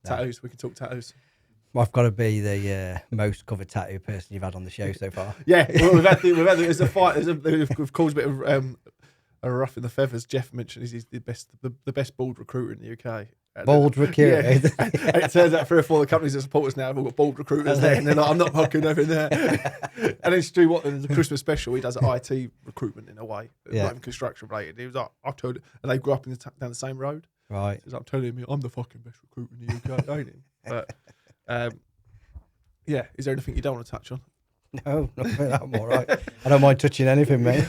Tattoos. We can talk tattoos. I've got to be the most covered tattoo person you've had on the show so far. Yeah, well, we've had there's a fight. We've caused a bit of a ruff in the feathers. Jeff mentioned he's the best bald recruiter in the UK. Bald recruiter. Yeah. And it turns out 3 or 4 of the companies that support us now have all got bald recruiters there, and they're like, I'm not fucking over there. And then Stu Watson, the Christmas special, he does IT recruitment in a way, not even construction related. He was like, I told it, and they grew up down the same road. Right. So I'm telling you, I'm the fucking best recruiter in the UK, ain't he? But yeah, is there anything you don't want to touch on? No, I'm all right. I don't mind touching anything, mate.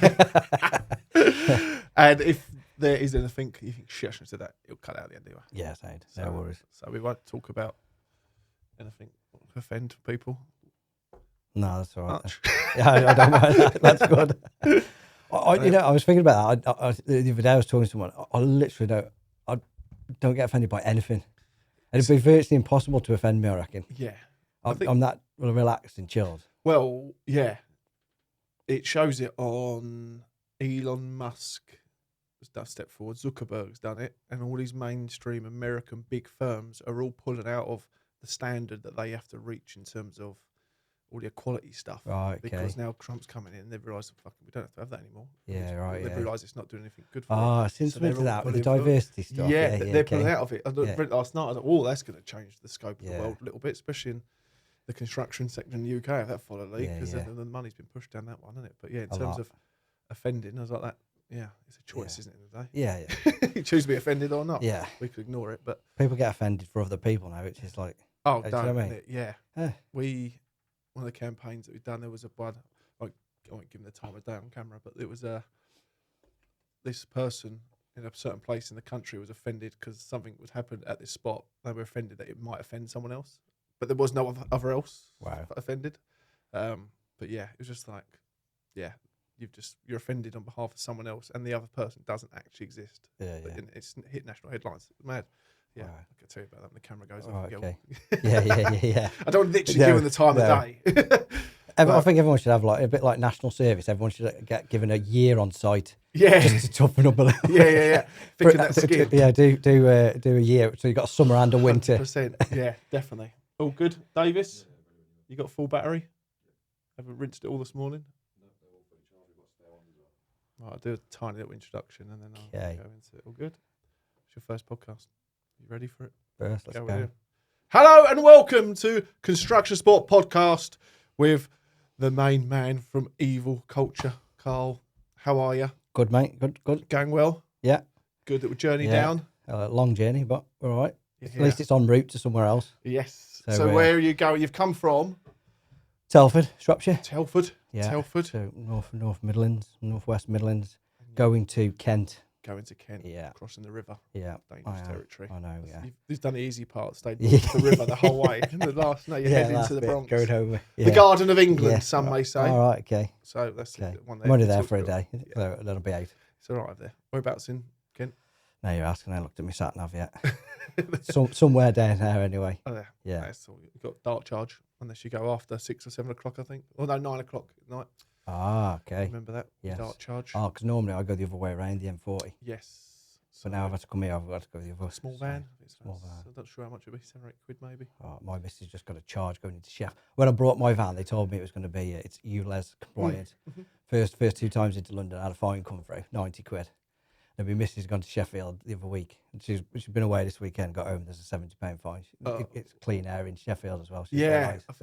And if there is anything you think, shit, I shouldn't have said that, it'll cut out at the end anyway. Yeah, no worries. So we won't talk about anything to offend people. No, that's all right. Much. Yeah, I don't mind that. That's good. I was thinking about that. The other day I was talking to someone. I literally don't get offended by anything. It'd be virtually impossible to offend me, I reckon. Yeah. I'm that relaxed and chilled. Well, yeah. It shows it on Elon Musk has done a step forward. Zuckerberg's done it. And all these mainstream American big firms are all pulling out of the standard that they have to reach in terms of all the equality stuff. Right, okay. Because now Trump's coming in and they've realised we don't have to have that anymore. Yeah, right. They've realised it's not doing anything good for them. Since we did that with the diversity stuff. Yeah, they're pulling out of it. I read last night, I thought, that's going to change the scope of the world a little bit, especially in the construction sector in the UK, if that followed lead, because the money's been pushed down that one, isn't it? But yeah, in terms of offending, I was like that. Yeah, it's a choice, isn't it, in the day? Yeah. You choose to be offended or not. Yeah. We could ignore it, but people get offended for other people now, which is like, don't, you know what I mean? Yeah. One of the campaigns that we've done, there was I won't give them the time of day on camera, but it was this person in a certain place in the country was offended because something would happen at this spot. They were offended that it might offend someone else, but there was no other else offended. But yeah, it was just like, yeah, you're offended on behalf of someone else, and the other person doesn't actually exist. Yeah, but it's hit national headlines. It's mad. Yeah, wow. I can tell you about that when the camera goes off. Okay. Yeah. I don't literally give them the time of day. I think everyone should have a bit like national service. Everyone should get given a year on site. Yeah, just to toughen up a little. Yeah. Thicken that skin. Yeah, do a year. So you got a summer and a winter. 100%. Yeah, definitely. All good, Davis. You got full battery? Haven't rinsed it all this morning. Right, I'll do a tiny little introduction and then I'll go into it. All good. It's your first podcast. You ready for it? First, let's go. Hello and welcome to Construction Sport Podcast with the main man from Evil Culture, Karl. How are you? Good, mate. Good. Going well? Yeah. Good little journey down? Long journey, but we're all right. Yeah. At least it's en route to somewhere else. Yes. So where are you going? You've come from? Telford, Shropshire. Telford? Yeah. Telford. So North Midlands, North West Midlands, going to Kent. Going to Kent, crossing the river. Yeah. Dangerous territory. I know, yeah. You've done the easy part, stayed north of the river the whole way. And the last, now you're heading into the Bronx. Going over. Yeah. The Garden of England, some may say. All right, okay. So that's one there. I'm only there for a day. Yeah. That'll be 8. It's all right there. Whereabouts in Kent? No, you're asking. I looked at my sat nav yet. Somewhere down there anyway. Oh, yeah. You've got Dark Charge, unless you go after 6 or 7 o'clock, I think. Or no, 9 o'clock at night. Ah, okay. Remember that? Yes. Dark Charge. Oh, because normally I go the other way around the M40. Yes. So now I've had to come here, I've got to go the other. Small van. Small van. I'm not sure how much it would be, 7 or 8 quid maybe. Oh, my missus just got a charge going into Sheffield. When I brought my van, they told me it was going to be, it's ULEZ compliant. First 2 times into London, I had a fine come through, 90 quid. And my missus has gone to Sheffield the other week. And she's been away this weekend, got home, there's a £70 fine. It's clean air in Sheffield as well.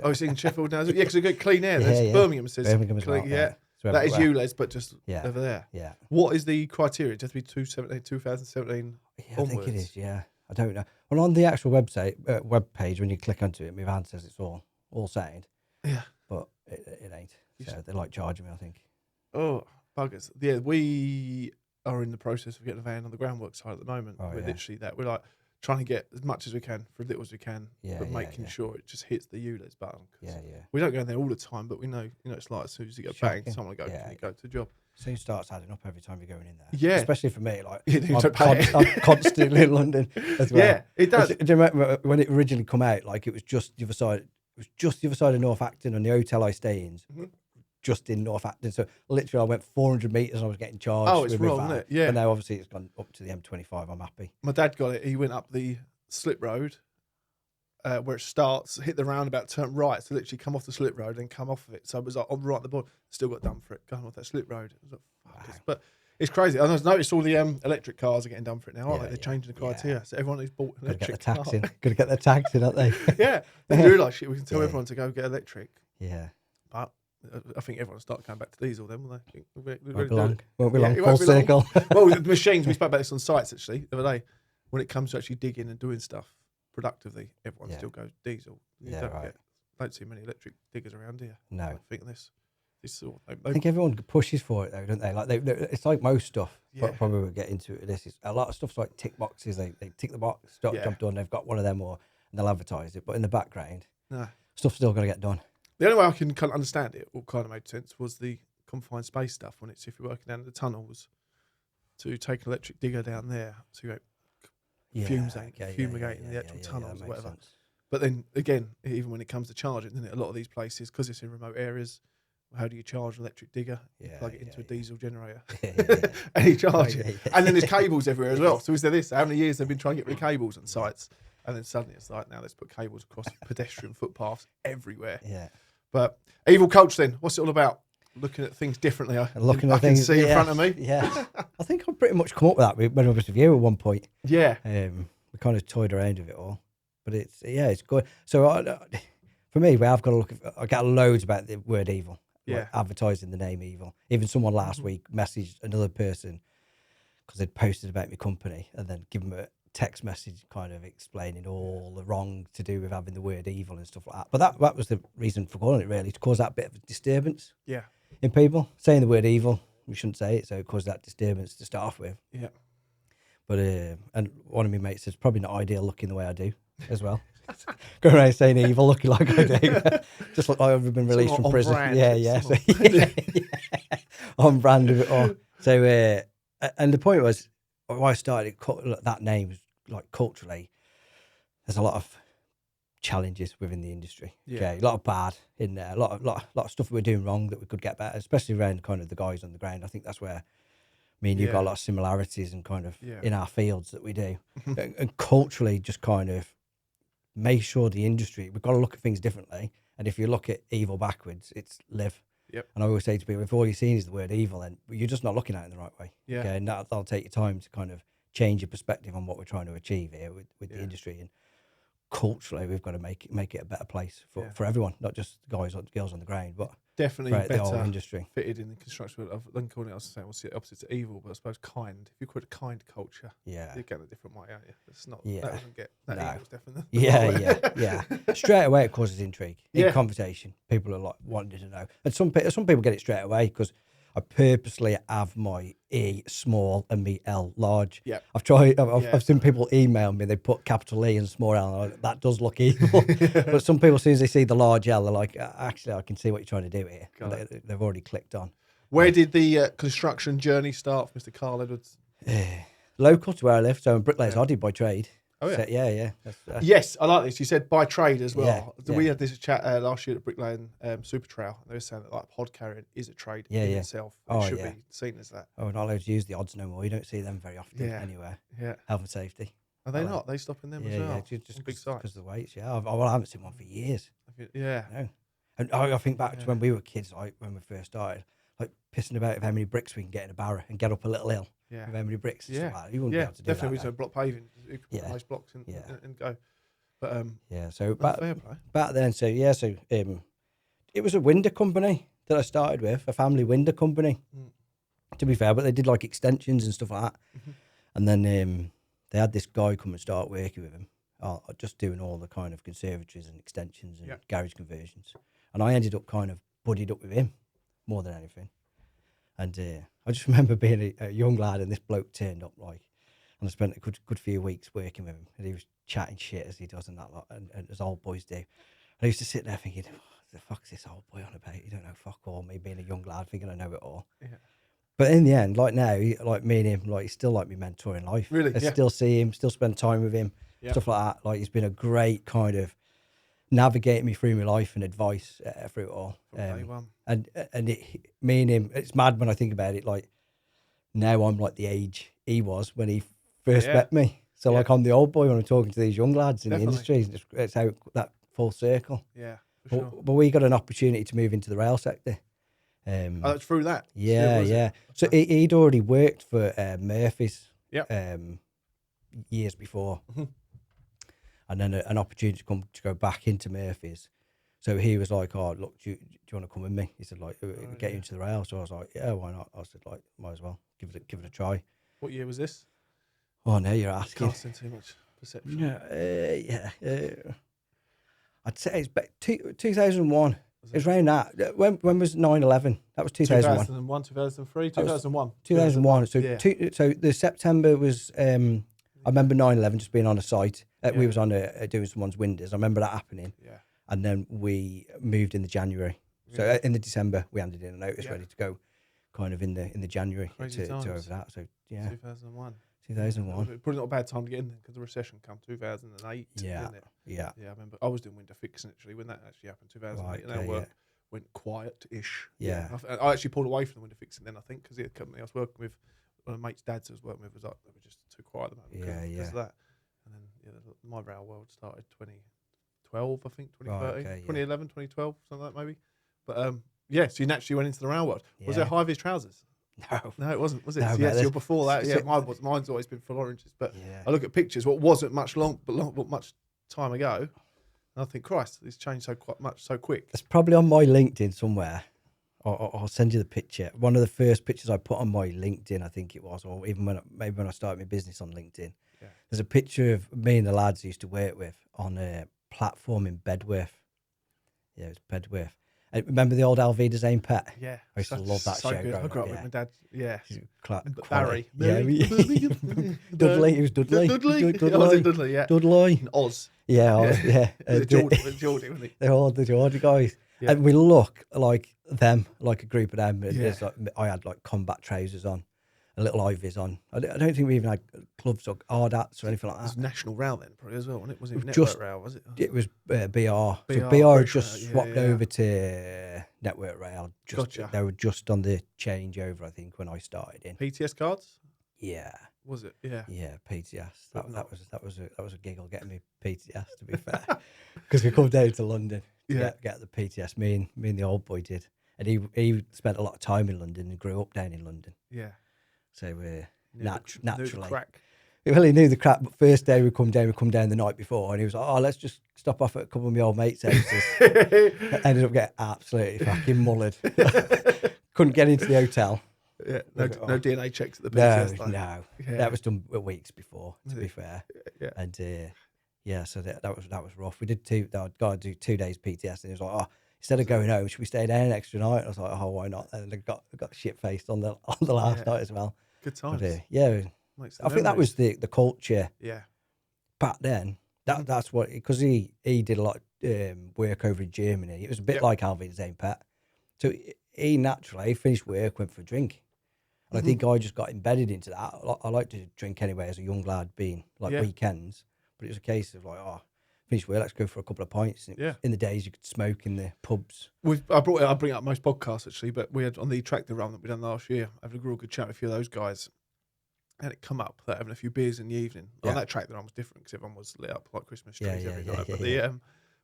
I was in Sheffield now. Yeah, because we've got clean air. There's Birmingham says Birmingham as well. Yeah. So that is ULEZ, but just over there. Yeah. What is the criteria? It has to be 2017 I think it is, yeah. I don't know. Well, on the actual web page, when you click onto it, my van says it's all sound. Yeah. But it ain't. So they like charging me, I think. Oh, buggers. Yeah, we are in the process of getting a van on the groundwork side at the moment. We're literally that. We're like trying to get as much as we can for as little as we can, but making sure it just hits the ULEZ button. Yeah. We don't go in there all the time, but we know, it's like as soon as you get bang, someone will go, can you go to the job? Soon starts adding up every time you're going in there. Yeah. Especially for me, like I'm constantly in London as well. Yeah, it does. Do you remember when it originally come out, like it was just the other side, of North Acton, and the hotel I stay in, just in North Acton. So literally I went 400 metres and I was getting charged. Oh, it's wrong, isn't it? Yeah. But now obviously it's gone up to the M25. I'm happy. My dad got it. He went up the slip road where it starts, hit the roundabout, turn right, so literally come off the slip road and come off of it. So it was like on right the board, still got done for it, going off that slip road. It was like, fuck, but it's crazy. I noticed all the electric cars are getting done for it now, aren't they? They're changing the criteria. So everyone who's bought an electric car. Got to get their tax in, aren't they? Yeah, they realise shit. We can tell everyone to go get electric. Yeah. But I think everyone will start going back to diesel then, will they? Won't be long. Full circle. Well, the machines, we spoke about this on sites actually the other day. When it comes to actually digging and doing stuff productively, everyone still goes diesel. You don't see many electric diggers around here. No. I think this sort of, I think everyone pushes for it though, don't they? Like it's like most stuff. Yeah. Probably we'll get into it. This is a lot of stuff's like tick boxes. They tick the box, job done. They've got one of them, and they'll advertise it. But in the background, stuff's still got to get done. The only way I can kind of understand it, or kind of made sense, was the confined space stuff. When it's if you're working down in the tunnels, to take an electric digger down there to go fumigating the actual tunnels or whatever. Sense. But then again, even when it comes to charging, then a lot of these places, because it's in remote areas, how do you charge an electric digger? You plug it into a diesel generator and you charge it. And then there's cables everywhere as well. So is there this? How many years they've been trying to get rid of cables on sites? And then suddenly it's like, now let's put cables across pedestrian footpaths everywhere. Yeah. But evil coach then, what's it all about? Looking at things differently. I can see in front of me. Yeah. I think I've pretty much come up with that when I was with you at one point. Yeah. We kind of toyed around with it all. But it's good. So for me, I've got to look at, I get loads about the word evil. Yeah. Like advertising the name evil. Even someone last week messaged another person because they'd posted about my company and then give them a text message kind of explaining all the wrong to do with having the word evil and stuff like that. But that was the reason for calling it, really, to cause that bit of a disturbance in people. Saying the word evil, we shouldn't say it, so it caused that disturbance to start off with. Yeah. But, and one of my mates says, probably not ideal looking the way I do as well. Going around saying evil, looking like I do. Just look like I've been released from prison. Yeah. So, on brand of it all. So, and the point was, why I started that name was like culturally, there's a lot of challenges within the industry. Okay, a lot of bad in there, a lot of stuff we're doing wrong that we could get better, especially around kind of the guys on the ground. I think that's where me and you've got a lot of similarities and kind of in our fields that we do, and culturally just kind of make sure the industry, we've got to look at things differently. And if you look at evil backwards, it's live. Yep. And I always say to people, if all you've seen is the word evil, then you're just not looking at it in the right way. Yeah. Okay, and that'll take you time to kind of change your perspective on what we're trying to achieve here with the industry. And culturally, we've got to make it a better place for everyone, not just guys or girls on the ground, but definitely better the whole industry. Fitted in the construction. I've then calling it, I was saying, what's the opposite to evil, but I suppose kind. If you call it a kind culture, you're getting a different way, aren't you? It's not. That doesn't get that evil's definitely. Yeah. Straight away, it causes intrigue in conversation. People are like wanting to know, and some people get it straight away because I purposely have my E small and me L large. Yeah, I've seen people email me. They put capital E and small L. And I'm like, that does look evil. But some people, as soon as they see the large L, they're like, actually, I can see what you're trying to do here. They've already clicked on. Where did the construction journey start for Mr. Karl Edwards? Local to where I live, so I'm bricklayer's Hoddy by trade. Oh, yeah. So, yeah. Yes, I like this. You said by trade as well. We had this chat last year at Bricklaying Super Trail. They were saying that like pod carrying is a trade in itself. It should be seen as that. Oh, we're not allowed to use the odds no more. You don't see them very often anywhere. Yeah. Health and safety. Are they not? They stopping them as well? Yeah, just big size. Because of the weights, I haven't seen one for years. Yeah. No. And I think back to when we were kids, like when we first started, like pissing about with how many bricks we can get in a barrow and get up a little hill. Yeah. With how many bricks and stuff like that. You wouldn't be able to do definitely. that. Definitely block paving. You could put nice blocks and go. But so back then, it was a window company that I started with, a family window company. To be fair, but they did like extensions and stuff like that. And then they had this guy come and start working with him, just doing all the kind of conservatories and extensions and garage conversions. And I ended up kind of buddied up with him more than anything. And I just remember being a young lad, and this bloke turned up and I spent a good few weeks working with him, and he was chatting shit as he does and that lot, and as old boys do. And I used to sit there thinking, what the fuck's this old boy on about? You don't know fuck all. Me being a young lad thinking I know it all. Yeah. But in the end, like now, like me and him, like he's still like my mentor in life. Really? I still see him, still spend time with him, stuff like that. Like he's been a great kind of navigating me through my life and advice through it all. And me and him, it's mad when I think about it. Like now I'm like the age he was when he first met me. So like I'm the old boy when I'm talking to these young lads in Definitely. the industry. It's how that full circle. Yeah, for sure. But we got an opportunity to move into the rail sector. Oh, that's through that. Yeah, was it? yeah. So he'd already worked for Murphy's Yep. years before. Mhm. And then an opportunity to go back into Murphy's. So he was like, "Oh, look, do you want to come with me?" He said, "Like, get into the rail." So I was like, "Yeah, why not?" I said, "Like, might as well give it a try." What year was this? Oh no, you're asking. Casting too much perception. Yeah, I'd say it's back 2001. Was It was around that. When was 9/11? That was 2001. 2001, 2003, 2001. 2001. So Yeah. So the September was. I remember 9/11 just being on a site. We was on doing someone's windows. I remember that happening. Yeah. And then we moved in the January. So in the December we handed in a notice ready to go, kind of in the January to over that. So yeah, 2001. 2001. Probably not a bad time to get in there because the recession come 2008. Yeah, Didn't it? yeah. Yeah, I remember I was doing window fixing actually when that actually happened, 2008, Right, and that okay, work went quiet-ish. Yeah. I actually pulled away from the window fixing then, I think, because the company I was working with, one of my mate's dads I was working with, was like, they were just too quiet at the moment because of that. And then my rail world started 2012, I think, 2013, 2011, 2012, something like that maybe. But yeah, so you naturally went into the rail world. Was there high-vis trousers? No, it wasn't, was it? No, So, so you're before that. Yeah, mine's always been full oranges. But I look at pictures, what wasn't much much time ago, and I think, Christ, it's changed so quick. It's probably on my LinkedIn somewhere. I'll send you the picture. One of the first pictures I put on my LinkedIn, I think it was, or even when I started my business on LinkedIn. Yeah. There's a picture of me and the lads I used to work with on a platform in Bedworth. Yeah, it was Bedworth. And remember the old Alvida Zane Pet? Yeah, I used to love that show. Good. I grew up with my dad. Yeah, Barry. Yeah, Dudley. It was Dudley. Dudley. Dudley. Yeah. Dudley. And Oz. Yeah. Geordie, wasn't he? They're all the Geordie guys. Yeah. And we look like them, like a group of them. Yeah. Like, I had like combat trousers on, a little Ivies on. I don't think we even had gloves or hard hats or anything like that. It was National Rail then, probably as well, wasn't it? Wasn't even Network Rail, was it? It was BR. So BR had just swapped over to Network Rail. They were just on the changeover, I think, when I started in. PTS cards? Yeah. Was it? Yeah. Yeah, PTS. That was a giggle getting me PTS, to be fair, because we come down to London to get the PTS. Me and the old boy did, and he spent a lot of time in London and grew up down in London. Yeah. So naturally, He really knew the crack. But first day we come down the night before, and he was like, "Oh, let's just stop off at a couple of my old mates' houses." Ended up getting absolutely fucking mullered. Couldn't get into the hotel. Yeah, no DNA checks at the PTS. No. Yeah. That was done weeks before, to be fair. Yeah. And so that was rough. We did I'd got to do 2 days PTS, and he was like, "Oh, instead of going home, should we stay down an extra night?" I was like, "Oh, why not?" And I got shit faced on the last night as well. Good times. But, I think that was the culture. Yeah. Back then, that's what, because he did a lot of work over in Germany. It was a bit like Alvin Zane Pet. So he naturally finished work, went for a drink. And I think I just got embedded into that. I like to drink anyway as a young lad, being like weekends. But it was a case of like, finish work, let's go for a couple of pints. And in the days, you could smoke in the pubs. I bring up most podcasts actually, but we had on the tractor run that we done last year, having a real good chat with a few of those guys. And it come up that having a few beers in the evening. On that tractor run was different because everyone was lit up like Christmas trees every night.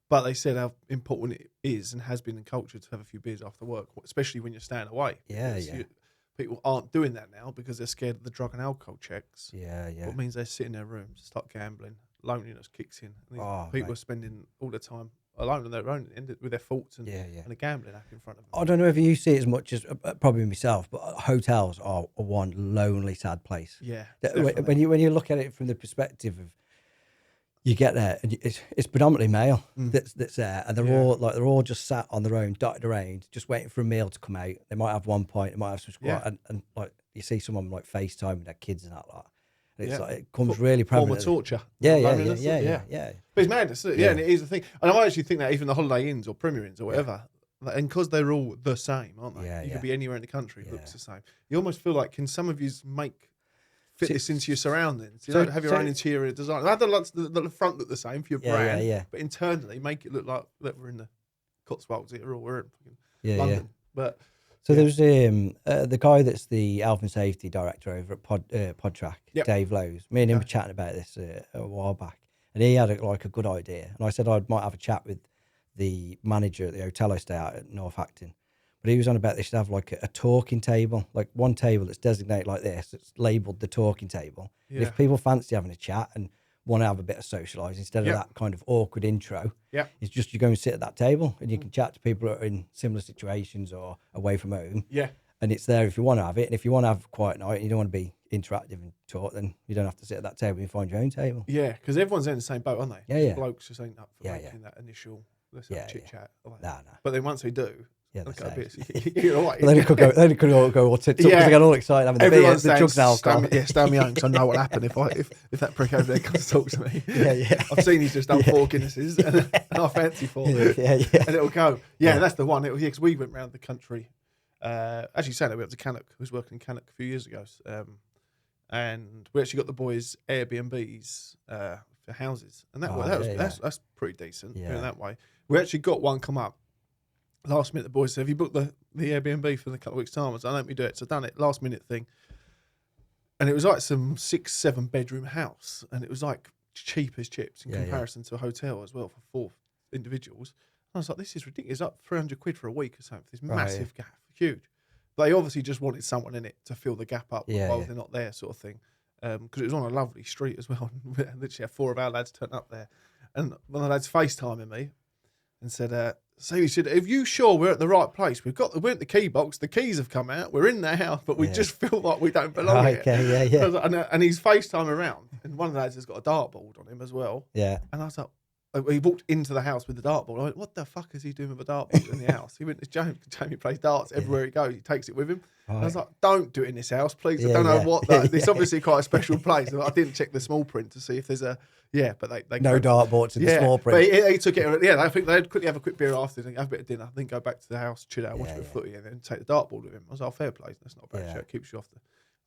But they said how important it is and has been in culture to have a few beers after work, especially when you're staying away. People aren't doing that now because they're scared of the drug and alcohol checks. What means they sit in their rooms, start gambling, loneliness kicks in. People are spending all the time alone on their own with their thoughts and a gambling app in front of them. I don't know if you see it as much as probably myself, but hotels are one lonely, sad place. Yeah. When you look at it from the perspective of, you get there and it's predominantly male that's there, and they're all just sat on their own, dotted around, just waiting for a meal to come out. They might have 1 pint, they might have some squat, and like you see someone like FaceTime with their kids and that lot. And it's like it comes really prevalent. Form of torture. Yeah. But it's madness, and it is the thing. And I actually think that even the holiday inns or Premier Inns or whatever, and because they're all the same, aren't they? You could be anywhere in the country, it looks the same. You almost feel like, can some of you fit this into your surroundings? You don't have your own interior design. I don't like the front look the same for your brand, but internally make it look like that we're in the Cotswolds here or we're in London. But So there's the guy that's the health and safety director over at Podtrack, Yep. Dave Lowe's. Me and him were chatting about this a while back, and he had a good idea. And I said I might have a chat with the manager at the hotel I stay at North Acton. But he was on about they should have like a talking table, like one table that's designated like this, that's labelled the talking table. And if people fancy having a chat and want to have a bit of socialising instead of that kind of awkward intro, it's just you go and sit at that table and you can chat to people that are in similar situations or away from home. Yeah. And it's there if you want to have it. And if you want to have a quiet night and you don't want to be interactive and talk, then you don't have to sit at that table. You find your own table. Yeah, because everyone's in the same boat, aren't they? Yeah, yeah. Blokes just ain't up for making that initial chit chat. Like Nah. But then once they do, you're right. Then it could all go all tits up because they get all excited having Everyone's the drugs and alcohol. Stay me home because I know what happened if that prick over there comes to talk to me. Yeah. I've seen he's just done 4 Guinnesses and I fancy 4. Yeah. And it'll go. Yeah, that's the one. Because we went round the country. Actually, saying that we went to Cannock. I was working in Cannock a few years ago. And we actually got the boys Airbnbs for houses. And that's pretty decent doing it that way. We actually got one come up. Last minute, the boys said, "Have you booked the Airbnb for the couple of weeks' time?" I was like, "Let me do it." So I done it, last minute thing. And it was like some 6-7 bedroom house. And it was like cheap as chips in comparison to a hotel as well for 4 individuals. And I was like, this is ridiculous. It's like 300 quid for a week or something. This massive gap, huge. But they obviously just wanted someone in it to fill the gap up while they're not there, sort of thing. Because it was on a lovely street as well. We literally had 4 of our lads turn up there. And one of the lads FaceTiming me and said, so he said, "Are you sure we're at the right place? We're at the key box. The keys have come out. We're in the house, but we just feel like we don't belong here." Okay, yeah. And he's FaceTime around, and one of the lads has got a dartboard on him as well. Yeah. And I was like, he walked into the house with the dartboard. I went, "What the fuck is he doing with a dartboard in the house?" He went, Jamie plays darts everywhere he goes. He takes it with him. Right. I was like, "Don't do it in this house, please. I don't know what that. It's obviously quite a special place." I didn't check the small print to see if there's a but they no dartboards in the small print. But he took it. Yeah, I think they'd quickly have a quick beer after, and have a bit of dinner, then go back to the house, chill out, watch a bit of footy, and then take the dartboard with him. I was like, "Fair play. That's not a bad shit. Keeps you off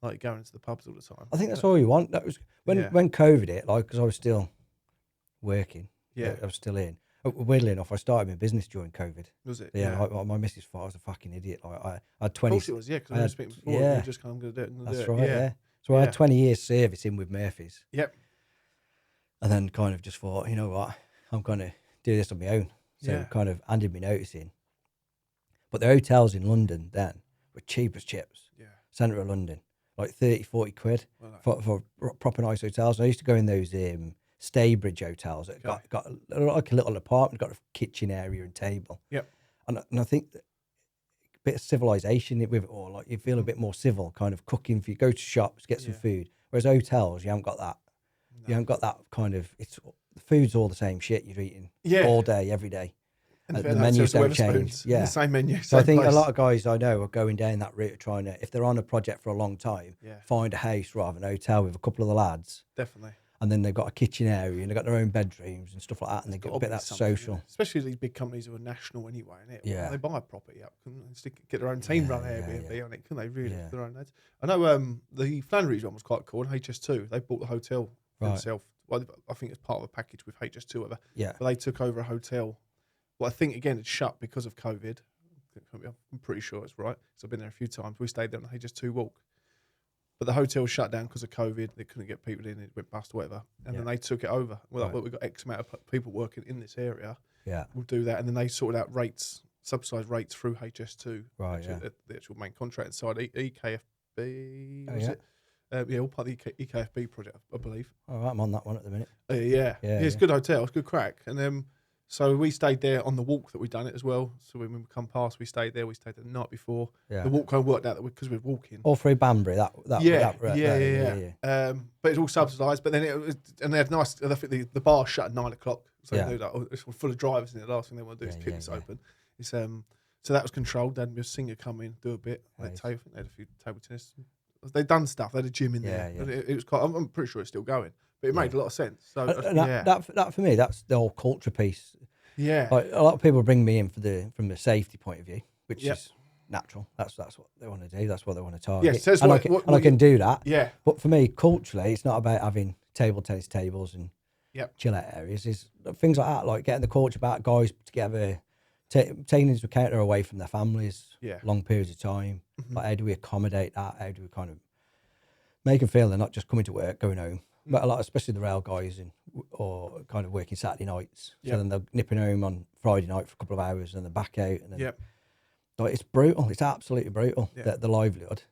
going to the pubs all the time." I think that's all you want. That was when COVID hit, like, because I was still working. Yeah, I was still in. Weirdly enough, I started my business during COVID. Was it? Yeah. Like, my missus thought I was a fucking idiot. Like, I had 20. Of course it was, because I was speaking before. Yeah. Just kind of going to do it. That's right. Yeah. So I had 20 years service in with Murphy's. Yep. And then kind of just thought, you know what, I'm going to do this on my own. So kind of handed me notice in. But the hotels in London then were cheap as chips. Yeah. Centre of London, like 30, 40 quid for proper nice hotels. I used to go in those Staybridge hotels that got like a little apartment, got a kitchen area and table. Yep. And I think that a bit of civilization with it all, like you feel a bit more civil, kind of cooking for you, go to shops, get some food. Whereas hotels, you haven't got that. No. You haven't got that kind of, the food's all the same shit you're eating all day, every day. And the menus don't change. Yeah. The same menu. So I think a lot of guys I know are going down that route of trying to, if they're on a project for a long time, find a house rather than a hotel with a couple of the lads. Definitely. And then they've got a kitchen area and they've got their own bedrooms and stuff like that. And they've got a bit of that social. Especially these big companies who are national anyway, innit? Yeah. They buy a property up and get their own team run Airbnb on it, couldn't they? Really? Their own lads. I know the Flannery's one was quite cool. And HS2, they bought the hotel themselves. Well, I think it's part of a package with HS2 over. Yeah. But they took over a hotel. Well, I think, again, it's shut because of COVID. I'm pretty sure it's right. So I've been there a few times. We stayed there on the HS2 walk. But the hotel shut down because of COVID. They couldn't get people in. It went bust or whatever. And then they took it over. Well, we've got X amount of people working in this area. Yeah. We'll do that. And then they sorted out rates, subsidised rates through HS2. Right, the actual main contract inside EKFB, was it? All part of the EKFB project, I believe. All right, I'm on that one at the minute. It's a good hotel. It's good crack. And so we stayed there on the walk that we'd done it as well. So when we come past, we stayed there. We stayed there the night before. Yeah. The walk kind of worked out that because we were walking. All through Banbury, that But it's all subsidised. But then it was, and they had nice. I think the bar shut at 9 o'clock. So they do that. It's full of drivers, and the last thing they want to do is keep this open. It's so that was controlled. They had a singer come in, do a bit. Nice. They had a few table tennis. They'd done stuff. They had a gym in there. Yeah. It was quite. I'm pretty sure it's still going. But it made a lot of sense. So that for me, that's the whole culture piece. Yeah, like, a lot of people bring me in from the safety point of view, which is natural. That's what they want to do. That's what they want to target. Yeah, so I can do that. Yeah, but for me, culturally, it's not about having table tennis tables and chill out areas. It's things like that, like getting the culture about guys together, taking into account they're away from their families Yeah. long periods of time. Mhm. Like, how do we accommodate that? How do we kind of make them feel they're not just coming to work, going home? But a lot, especially the rail guys, or kind of working Saturday nights. So Yep. then they're nipping home on Friday night for a couple of hours, and they're back out. And then, Yep. like, it's brutal. It's absolutely brutal. Yeah. The livelihood,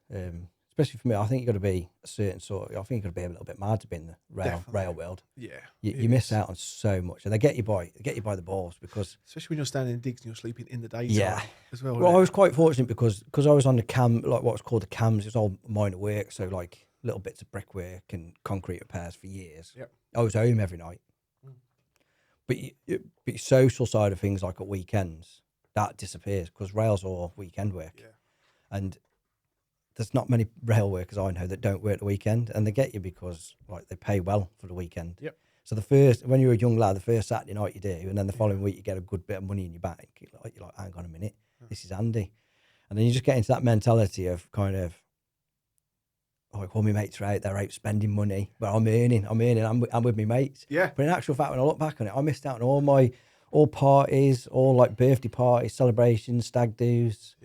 especially for me. I think you've got to be a certain sort. I think you've got to be a little bit mad to be in the rail world. Yeah. You miss out on so much, and they get you by the balls, because especially when you're standing in digs and you're sleeping in the daytime. Yeah. As well. Well, I was quite fortunate because I was on the cam, like what was called the cams. It was all minor work, so like little bits of brickwork and concrete repairs for years. Yep. I was home every night. Mm. But your social side of things, like at weekends, that disappears, because rail's all weekend work. Yeah. And there's not many rail workers I know that don't work the weekend, and they get you because like they pay well for the weekend. Yep. So when you're a young lad, the first Saturday night you do, and then the following week you get a good bit of money in your bank. You're like, hang on a minute, this is handy. And then you just get into that mentality of kind of, like, well, my mates are out, they're out spending money, but I'm earning, I'm with my mates. Yeah. But in actual fact, when I look back on it, I missed out on all parties, all like birthday parties, celebrations, stag do's,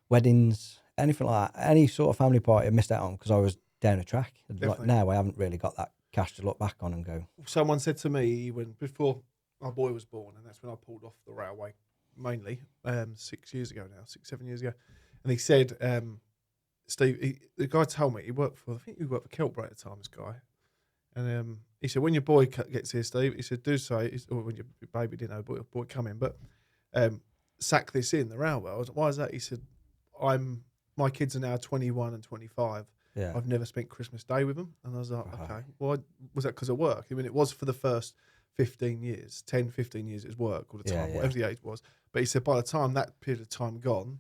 weddings, anything like that. Any sort of family party I missed out on because I was down a track. Like now, I haven't really got that cash to look back on and go. Someone said to me before my boy was born, and that's when I pulled off the railway, mainly 6 years ago now, 7 years ago, and he said, Steve, the guy told me I think he worked for Keltbray at the time, this guy. And he said, when your boy gets here, Steve, he said, do say, or when your baby didn't know, boy coming, but sack this in the railway. I was like, why is that? He said, my kids are now 21 and 25. Yeah. I've never spent Christmas Day with them. And I was like, okay, well, was that because of work? I mean, it was for the first 15 years, 10, 15 years, it was work all the time, whatever the age was. But he said, by the time that period of time gone,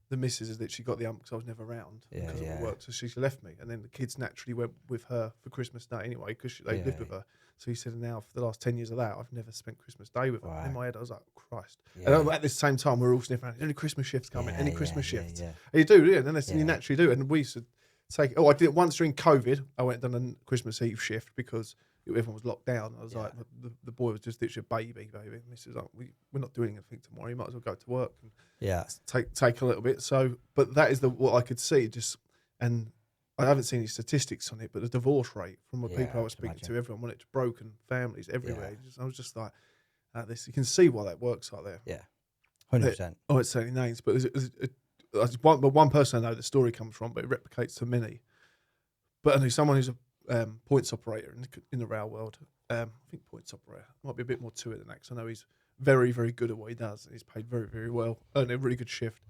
the missus has literally got the ump because I was never around because of the work. So she left me. And then the kids naturally went with her for Christmas Day anyway because they lived with her. So he said, now for the last 10 years of that, I've never spent Christmas Day with her. In my head, I was like, Christ. And at the same time, we're all sniffing around, any Christmas shifts coming, any Christmas shifts. And you do, yeah. And then you naturally do. And we used to take, I did it once during COVID. I went and done a Christmas Eve shift because everyone was locked down. I was like, the boy was just literally a baby. And this is like, we're not doing anything tomorrow. You might as well go to work and take a little bit. So, but that is what I could see. And I haven't seen any statistics on it, but the divorce rate from the people I was speaking to, everyone wanted to broken families everywhere. I was just like, this. You can see why that works like there. Yeah, 100%. Oh, it's saying names, but there's one person I know the story comes from, but it replicates to many. But I know someone who's a points operator in the rail world. I think points operator might be a bit more to it than that, because I know he's very, very good at what he does, and he's paid very, very well, earning a really good shift.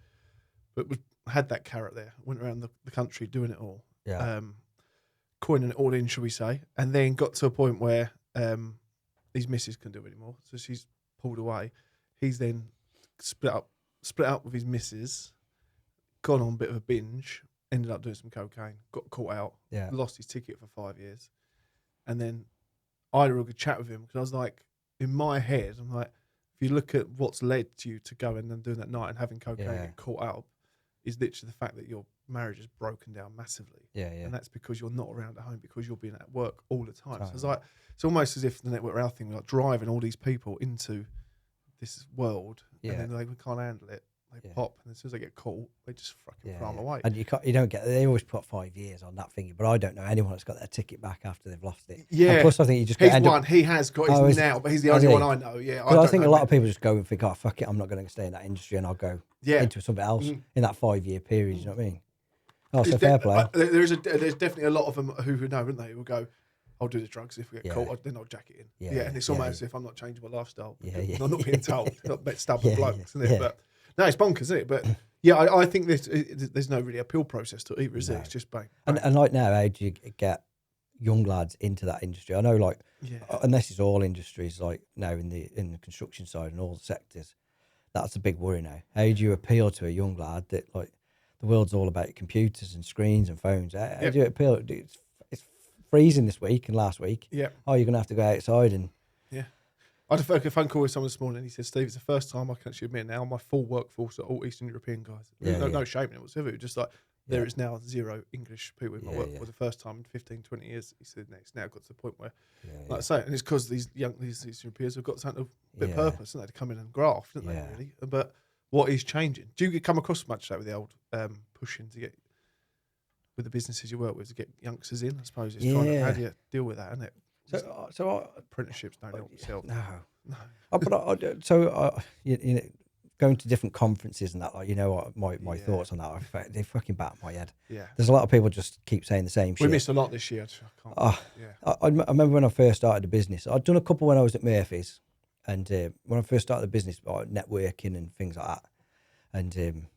But had that carrot there, went around the country doing it all, coining it all in, shall we say, and then got to a point where his missus couldn't do it anymore, so she's pulled away. He's then split up with his missus, gone on a bit of a binge, ended up doing some cocaine, got caught out, lost his ticket for 5 years. And then I had a real good chat with him, because I was like, in my head, I'm like, if you look at what's led you to going and doing that night and having cocaine and get caught out, is literally the fact that your marriage has broken down massively. And that's because you're not around at home, because you're being at work all the time. So it's like, it's almost as if the Network Rail thing, like driving all these people into this world, and then they can't handle it. They pop, and as soon as they get caught, they just fucking throw them away. And you don't get. They always put 5 years on that thing, but I don't know anyone that's got their ticket back after they've lost it. Yeah. And plus, I think you just he has got his now, but he's the only one I know. Yeah, I think a lot of people just go and think, oh fuck it, I'm not going to stay in that industry, and I'll go into something else in that 5 year period. You know what I mean? Oh, so fair play. There's definitely a lot of them who know, aren't they? Who will go, I'll do the drugs if we get caught, then I'll jack it in. And it's almost as if I'm not changing my lifestyle. I'm not being told, not stubborn blokes, isn't it? But no, it's bonkers, isn't it? But I think there's no really appeal process to it either, is there? It's just bang. And like now, how do you get young lads into that industry? I know, like, and this is all industries, like now in the construction side and all the sectors, that's a big worry now. How do you appeal to a young lad that, like, the world's all about computers and screens and phones? How do you appeal? It's freezing this week and last week. Oh, you're gonna have to go outside and. I had a phone call with someone this morning. He said, Steve, it's the first time I can actually admit now my full workforce are all Eastern European guys. No shame in it whatsoever. It was just like, There is now 0 English people in my work. yeah. For the first time in 15, 20 years, he said, it's now got to the point where, Yeah, like I say, and it's because these Eastern peers have got something of a bit of purpose, haven't they, to come in and graft, don't they, really? But what is changing? Do you come across much of that with the old pushing to get, with the businesses you work with, to get youngsters in? I suppose it's trying to, how do you deal with that, isn't it? So apprenticeships don't help themselves. No. You know, going to different conferences and that, like, you know, my thoughts on that, they fucking bat my head. Yeah. There's a lot of people just keep saying the same shit. We missed a lot this year. I remember when I first started the business, I'd done a couple when I was at Murphy's, and when I first started the business, networking and things like that, and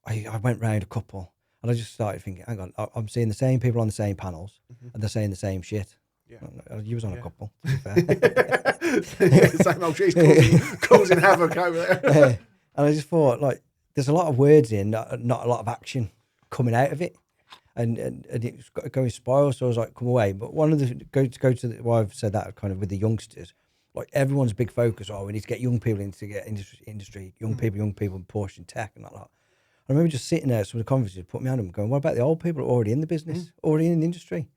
I went round a couple, and I just started thinking, hang on, I'm seeing the same people on the same panels, and they're saying the same shit. Yeah. You was on a couple, to be fair. Same old shit, causing havoc over there. And I just thought, like, there's a lot of words in, not a lot of action coming out of it, and it's going to spoil. So I was like, come away. But one of the go to the, why I've said that kind of with the youngsters, like everyone's big focus. Oh, we need to get young people into get industry, young people, and pushing tech and like that. I remember just sitting there, some of the conferences, put me on them, going, what about the old people who are already in the business, already in the industry?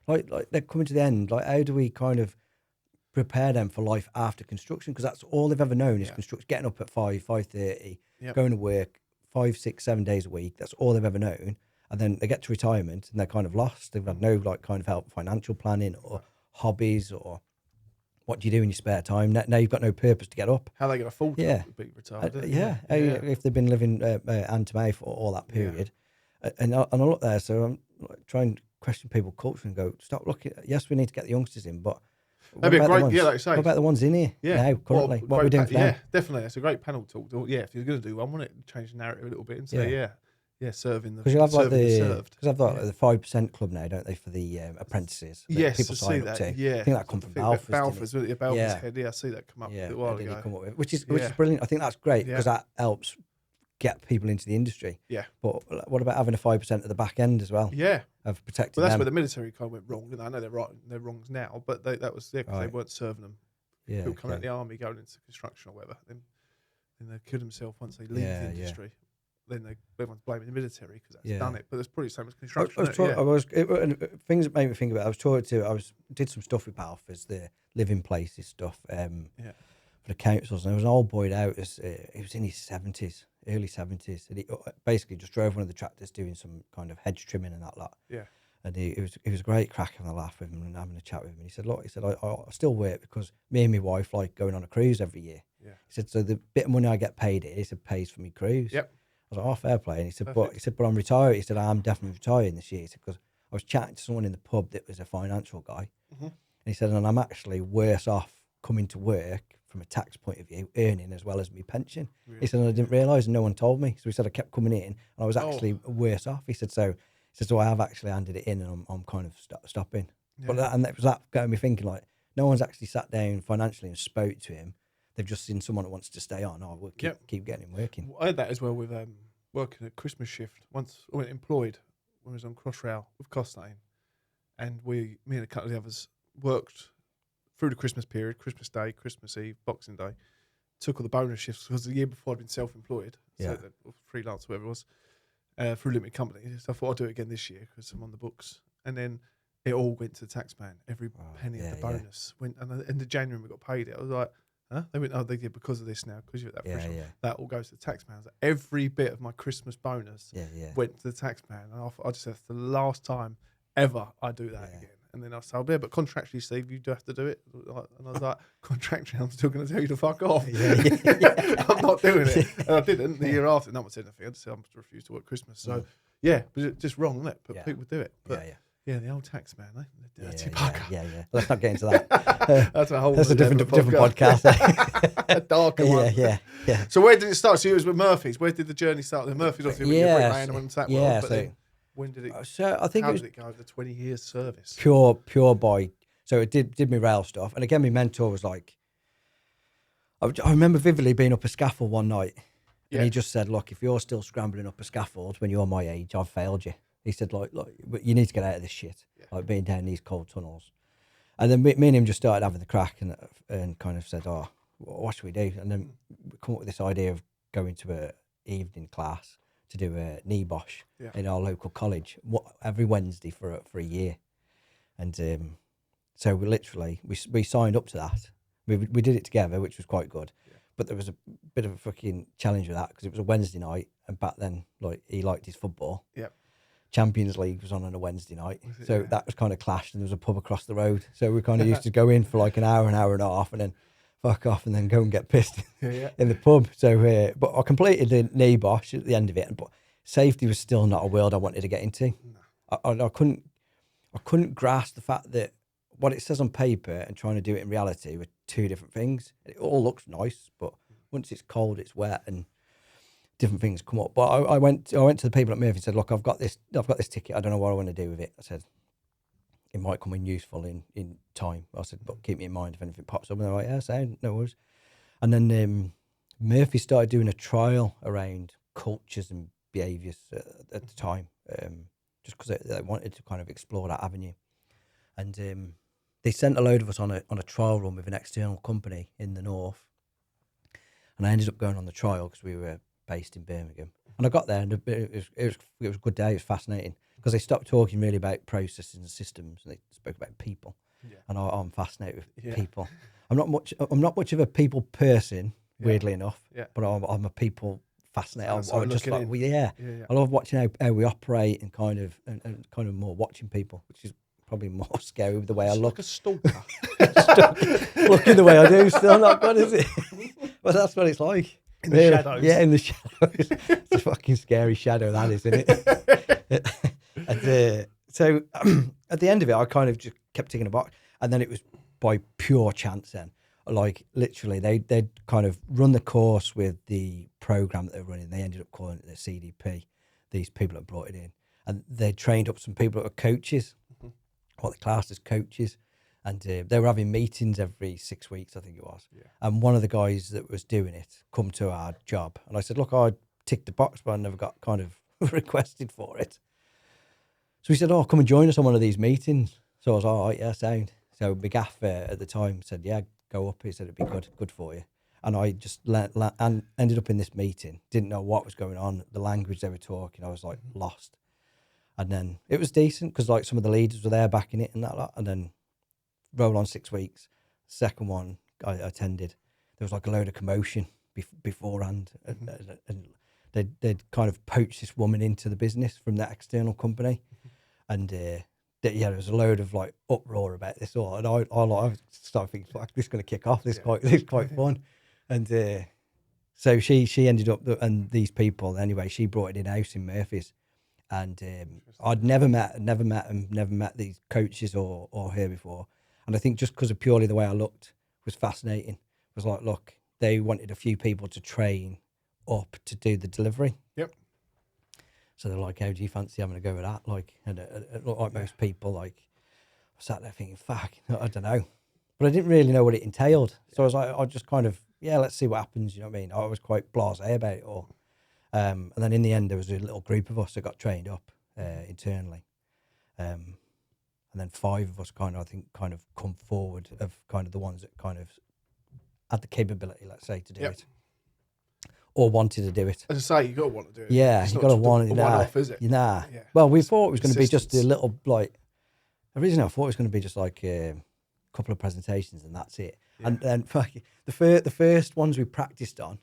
Like they're coming to the end. Like, how do we kind of prepare them for life after construction? Because that's all they've ever known is construction. Getting up at 5:30, going to work 5, 6, 7 days a week. That's all they've ever known. And then they get to retirement and they're kind of lost. They've had no like kind of help, financial planning or hobbies, or what do you do in your spare time? Now you've got no purpose to get up. How they can afford to be retired? If they've been living hand to mouth for all that period, and I look there, so I'm like, trying to question people culture and go, stop looking. Yes, we need to get the youngsters in, but that'd be a great, like you say. What about the ones in here now, currently? What we're doing for them? Yeah, definitely. It's a great panel talk. If you're going to do one, wouldn't it change the narrative a little bit and say, serving the, because you'll have like the 5% club now, don't they, for the apprentices? Yes, people I sign see up that. to. Yeah, I think that come from Balfour's. Balfour's head. Yeah, I see that come up a while ago. Come up with, which is brilliant. I think that's great because that helps get people into the industry. Yeah. But what about having a 5% at the back end as well? Yeah. Of protecting that's them. where the military kind of went wrong. I know they're right, they're wrongs now, but that was because they weren't serving them. People coming out of the army, going into construction or whatever, then they kill themselves once they leave the industry. Then everyone's blaming the military because that's done it. But it's probably the same as construction. Things that made me think about it, I was talking to, did some stuff with Balfour's, the living places stuff for the councils, and there was an old boy out, he was in his 70s, early 70s, and he basically just drove one of the tractors doing some kind of hedge trimming and that lot. Yeah. And he was a great crack, having a laugh with him and having a chat with him. And he said, look, I still work because me and my wife like going on a cruise every year. Yeah. He said, so the bit of money I get paid here, he said, pays for me cruise. Yep. I was like, oh, fair play. And he said, but I'm retired. He said, I'm definitely retiring this year. He said, because I was chatting to someone in the pub that was a financial guy. And he said, and I'm actually worse off coming to work from a tax point of view, earning as well as my pension. Really? He said, and I didn't realise and no one told me. So he said, I kept coming in and I was actually worse off. He said, so I have actually handed it in and I'm kind of stopping. Yeah. But that got me thinking, like, no one's actually sat down financially and spoke to him. They've just seen someone that wants to stay on. Oh, we'll keep getting him working. I had that as well with working at Christmas shift. Once I went employed when I was on Crossrail with Costain, and me and a couple of the others worked through the Christmas period, Christmas Day, Christmas Eve, Boxing Day. Took all the bonus shifts because the year before I'd been self-employed, or freelance, whatever it was, through limited company. So I thought I'd do it again this year because I'm on the books. And then it all went to the tax man. Every penny of the bonus went. And at the end of January, we got paid it. I was like, huh? They went, oh, they did because of this now, because you're at that threshold. That all goes to the tax man. So every bit of my Christmas bonus went to the tax man. And I just said, that's the last time ever I do that again. And then I said, but contractually, Steve, you do have to do it. And I was like, contractually, I'm still going to tell you to fuck off. I'm not doing it. And I didn't. The year after, no one said anything. I just said, I'm to refuse to work Christmas. So, but it's just wrong, isn't it? But people do it. But, the old tax man, the dirty bugger. Yeah. Let's not get into that. That's a whole different podcast. Darker one. Yeah. So where did it start? So it was with Murphy's. Where did the journey start? The Murphy's obviously when you're bricklayer and that world. But then when did it? So I think how did it go over the 20 years service? Pure boy. So it did me rail stuff, and again, my mentor was like, I remember vividly being up a scaffold one night, and he just said, "Look, if you're still scrambling up a scaffold when you're my age, I've failed you." He said, like, but you need to get out of this shit, like being down these cold tunnels. And then me and him just started having the crack and kind of said, oh, what should we do? And then we come up with this idea of going to a evening class, to do a knee bosh Yeah. in our local college every Wednesday for a year. And so we signed up to that. We did it together, which was quite good. Yeah. But there was a bit of a fucking challenge with that because it was a Wednesday night, and back then, like, he liked his football. Yep. Champions League was on a Wednesday night, so Yeah. that was kind of clashed, and there was a pub across the road. So we kind of used to go in for like an hour and a half, and then fuck off, and then go and get pissed in the pub. So, but I completed the knee bosh at the end of it, but safety was still not a world I wanted to get into. No. I couldn't grasp the fact that what it says on paper and trying to do it in reality were two different things. It all looks nice, but once it's cold, it's wet, and different things come up. But I went to the people at Murphy and said, look, I've got this ticket. I don't know what I want to do with it. I said, it might come in useful in time. I said, but keep me in mind if anything pops up. And they're like, yeah, sound, no worries. And then Murphy started doing a trial around cultures and behaviours at the time, just because they wanted to kind of explore that avenue. And they sent a load of us on a trial run with an external company in the north. And I ended up going on the trial because we were based in Birmingham. And I got there, and it was a good day. It was fascinating because they stopped talking really about processes and systems, and they spoke about people. Yeah. And I'm fascinated with people. I'm not much of a people person, weirdly enough. Yeah. But I'm a people fascinated. I'm just like, I love watching how we operate and kind of more watching people, which is probably more scary with the way I look. Like a stalker. Looking the way I do, still not good, is it? Well, that's what it's like. In the shadows. Yeah, in the shadows. It's a fucking scary shadow, that is, isn't it? And, so at the end of it, I kind of just kept ticking a box. And then it was by pure chance then. Like, literally, they'd kind of run the course with the program that they were running. They ended up calling it the CDP, these people that brought it in. And they trained up some people that were coaches, what they classed as coaches. And they were having meetings every 6 weeks, I think it was. Yeah. And one of the guys that was doing it come to our job. And I said, look, I ticked the box, but I never got kind of requested for it. So he said, oh, come and join us on one of these meetings. So I was like, all right, yeah, sound. So my gaffer at the time said, yeah, go up. He said, it'd be good for you. And I just and ended up in this meeting. Didn't know what was going on, the language they were talking. I was like lost. And then it was decent because like some of the leaders were there backing it and that lot. And then roll on 6 weeks. Second one I attended, there was like a load of commotion beforehand, and they'd kind of poached this woman into the business from that external company, and there was a load of like uproar about this all, and I started thinking, fuck, this is going to kick off. This is quite fun, and so she ended up, and these people anyway, she brought it in house in Murphy's. And I'd never met these coaches or her before. And I think just because of purely the way I looked was fascinating. It was like, look, they wanted a few people to train up to do the delivery. Yep. So they're like, how do you fancy having a go at that? Like, and like most people, like, I sat there thinking, fuck, I don't know. But I didn't really know what it entailed. So I was like, I just kind of, let's see what happens. You know what I mean? I was quite blasé about it all. And then in the end, there was a little group of us that got trained up internally. And then 5 of us kind of come forward of kind of the ones that kind of had the capability, let's say, to do it. Or wanted to do it. As I say, you got to want to do it. Yeah, it's you got to want it. One-off, is it? Nah. Yeah. Well, we thought it was going to be just a little, like, originally I thought it was going to be just like a couple of presentations and that's it. Yeah. And then the first ones we practiced on,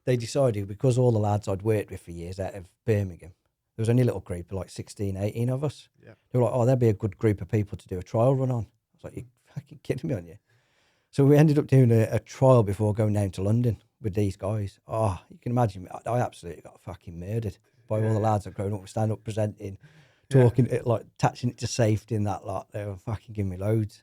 they decided, because all the lads I'd worked with for years out of Birmingham, there was only a little group of like 16, 18 of us. Yeah. They were like, oh, there'd be a good group of people to do a trial run on. I was like, you fucking kidding me, aren't you? So we ended up doing a trial before going down to London with these guys. Oh, you can imagine, I absolutely got fucking murdered by all the lads that grown up with stand-up presenting, talking, like attaching it to safety and that lot. They were fucking giving me loads.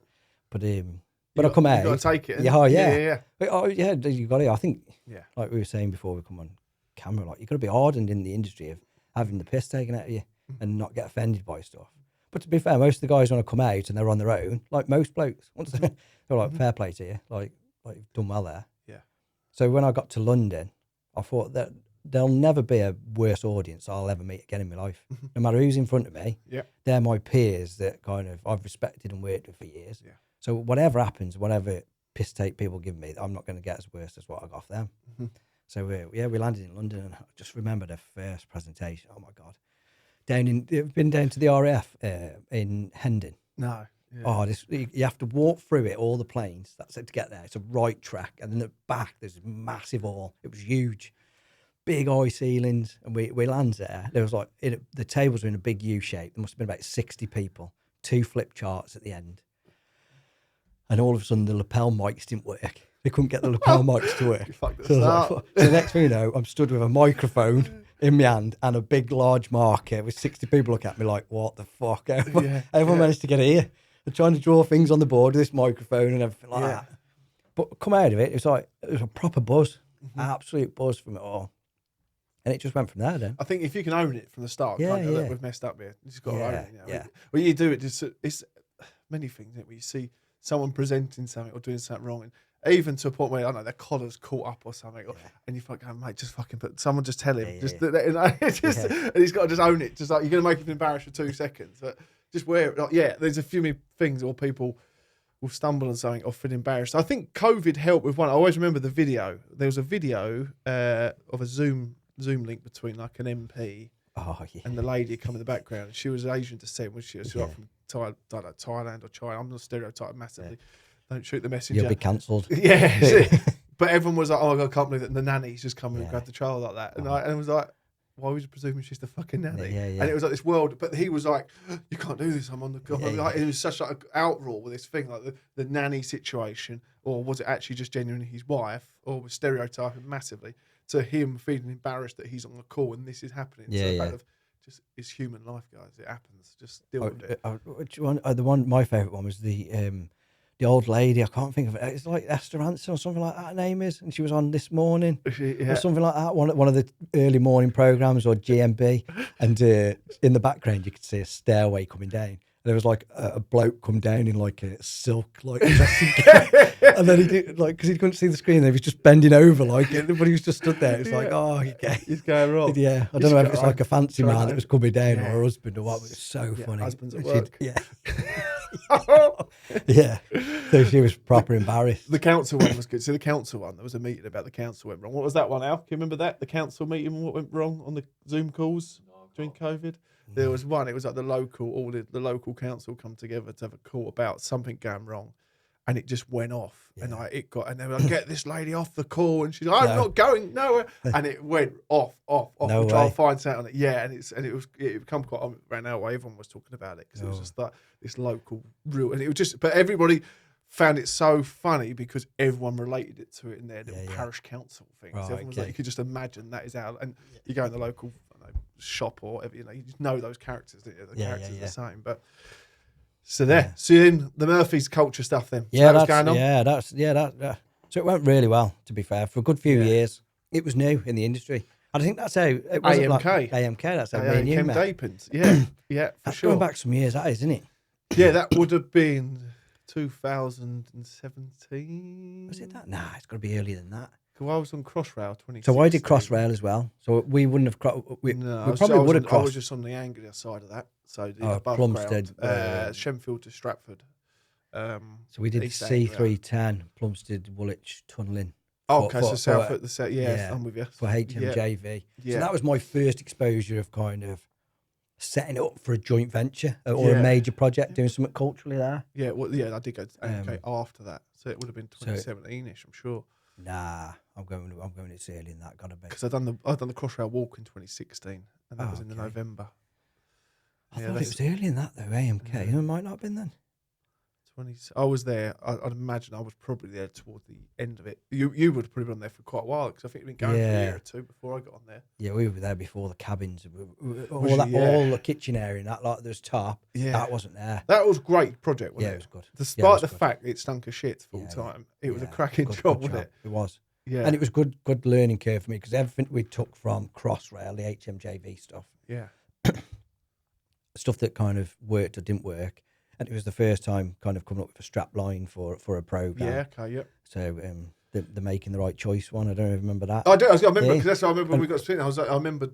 But I come out. You got to take it. Yeah. Yeah. You got it. I think, yeah, like we were saying before we come on camera, like, you got to be hardened in the industry of having the piss taken out of you and not get offended by stuff. But to be fair, most of the guys want to come out and they're on their own, like most blokes. Once they're like, fair play to you, like you've done well there. Yeah. So when I got to London, I thought that there'll never be a worse audience I'll ever meet again in my life. No matter who's in front of me, they're my peers that kind of I've respected and worked with for years. Yeah. So whatever happens, whatever piss take people give me, I'm not going to get as worse as what I got off them. So we landed in London, and I just remember the first presentation. Oh my God. You've been down to the RAF in Hendon. No. Yeah. Oh, you have to walk through it, all the planes. That's it to get there. It's a right track. And then at the back, there's a massive hall. It was huge. Big high ceilings. And we land there. There was the tables were in a big U shape. There must have been about 60 people. 2 flip charts at the end. And all of a sudden, the lapel mics didn't work. They couldn't get the lapel mics to work. So the next thing you know, I'm stood with a microphone in my hand and a big, large marker with 60 people looking at me like, what the fuck? Everyone managed to get here. They're trying to draw things on the board with this microphone and everything like that. But come out of it, it was a proper buzz, absolute buzz from it all. And it just went from there then. I think if you can own it from the start, can't you? Look, we've messed up here. You just got to own it. You know? When you do it, it's many things, isn't it? Where you see someone presenting something or doing something wrong, and even to a point where, I don't know, their collar's caught up or something, and you fucking, mate, just fucking someone just tell him. And he's got to just own it. Just like, you're going to make him embarrassed for 2 seconds. But just wear it. Like, there's a few things or people will stumble on something or feel embarrassed. I think COVID helped with one. I always remember the video. There was a video of a Zoom link between like an MP and the lady come in the background. She was Asian descent, was she? She was like from Thailand or China. I'm not stereotyping massively. Don't shoot the messenger. You'll be cancelled. But everyone was like, oh my God, I can't believe that the nanny's just come and grabbed the child like that. And I was like, why would you presume she's the fucking nanny? And it was like this world, but he was like, you can't do this, I'm on the like, it was such like an outroar with this thing, like the nanny situation, or was it actually just genuinely his wife, or was stereotyping massively to him feeling embarrassed that he's on the call and this is happening. The fact of just, it's human life, guys. It happens. Just deal with it. Which one? My favourite one was the old lady. I can't think of it. It's like Esther Hansen or something like that. Her name is, and she was on This Morning or something like that. One of the early morning programs or GMB, and in the background you could see a stairway coming down. There was like a bloke come down in like a silk dressing gown, and then he did because he couldn't see the screen. He was just bending over but he was just stood there. It's like, oh, he's going wrong. Yeah, I don't know if it's like a fancy man that was coming down or her husband or what. But it was so funny. Husband's at work. So she was proper embarrassed. The council one was good. So the council one, there was a meeting about the council went wrong. What was that one, Al? Can you remember that? The council meeting, what went wrong on the Zoom calls during COVID? There was one. It was like the local council come together to have a call about something going wrong, and it just went off. And and they were like, "Get this lady off the call," and she's like, "I'm not going nowhere," and it went off. No Try way. to find something on it. Yeah, and it become quite around our way. Everyone was talking about it because it was just like this local real, and it was just. But everybody found it so funny because everyone related it to it in their little parish council things. Right, Everyone was like, you could just imagine that is out, and you go in the local shop or whatever, you just know those characters. The characters are the same, but so there. So then the Murphy's culture stuff. Then that's going on. That. So it went really well. To be fair, for a good few years, it was new in the industry. I think that's how it was. AMK. That's how me and you met. Dapens. Yeah, for that's sure. Going back some years, that is, isn't it? Yeah, that would have been 2017. Was it that? Nah, it's got to be earlier than that. Well, I was on Crossrail 2016. So I did Crossrail as well. So we wouldn't have. We probably would have crossed. I was just on the Anglia side of that. So the above Plumstead, ground, Shenfield to Stratford. So we did C310, Plumstead, Woolwich, tunnelling. Oh, okay, so south at the set. Yeah, I'm with you. For HMJV. Yeah. So that was my first exposure of kind of setting it up for a joint venture or a major project, doing something culturally there. Yeah, well, I did go to AMK after that. So it would have been 2017-ish, I'm sure. Nah, I'm going it's early in that, gotta be. Because I'd done the Crossrail walk in 2016, and that was in the November. I thought it was early in that though, AMK. It might not have been then. I was there. I'd imagine I was probably there towards the end of it. You would have probably been there for quite a while because I think it'd been going for a year or two before I got on there. Yeah, we were there before the cabins, all the kitchen area and that, like there's top. Yeah, that wasn't there. That was a great project, wasn't it? It was good. Despite the fact it stunk of shit full time, it was a cracking job, wasn't it? It was. Yeah, and it was good learning curve for me because everything we took from Crossrail, the HMJV stuff, stuff that kind of worked or didn't work. And it was the first time kind of coming up with a strap line for a program. Yeah, okay, yep. So the making the right choice one, I don't even remember that. I do. I remember because that's what I remember when we got to it. I remember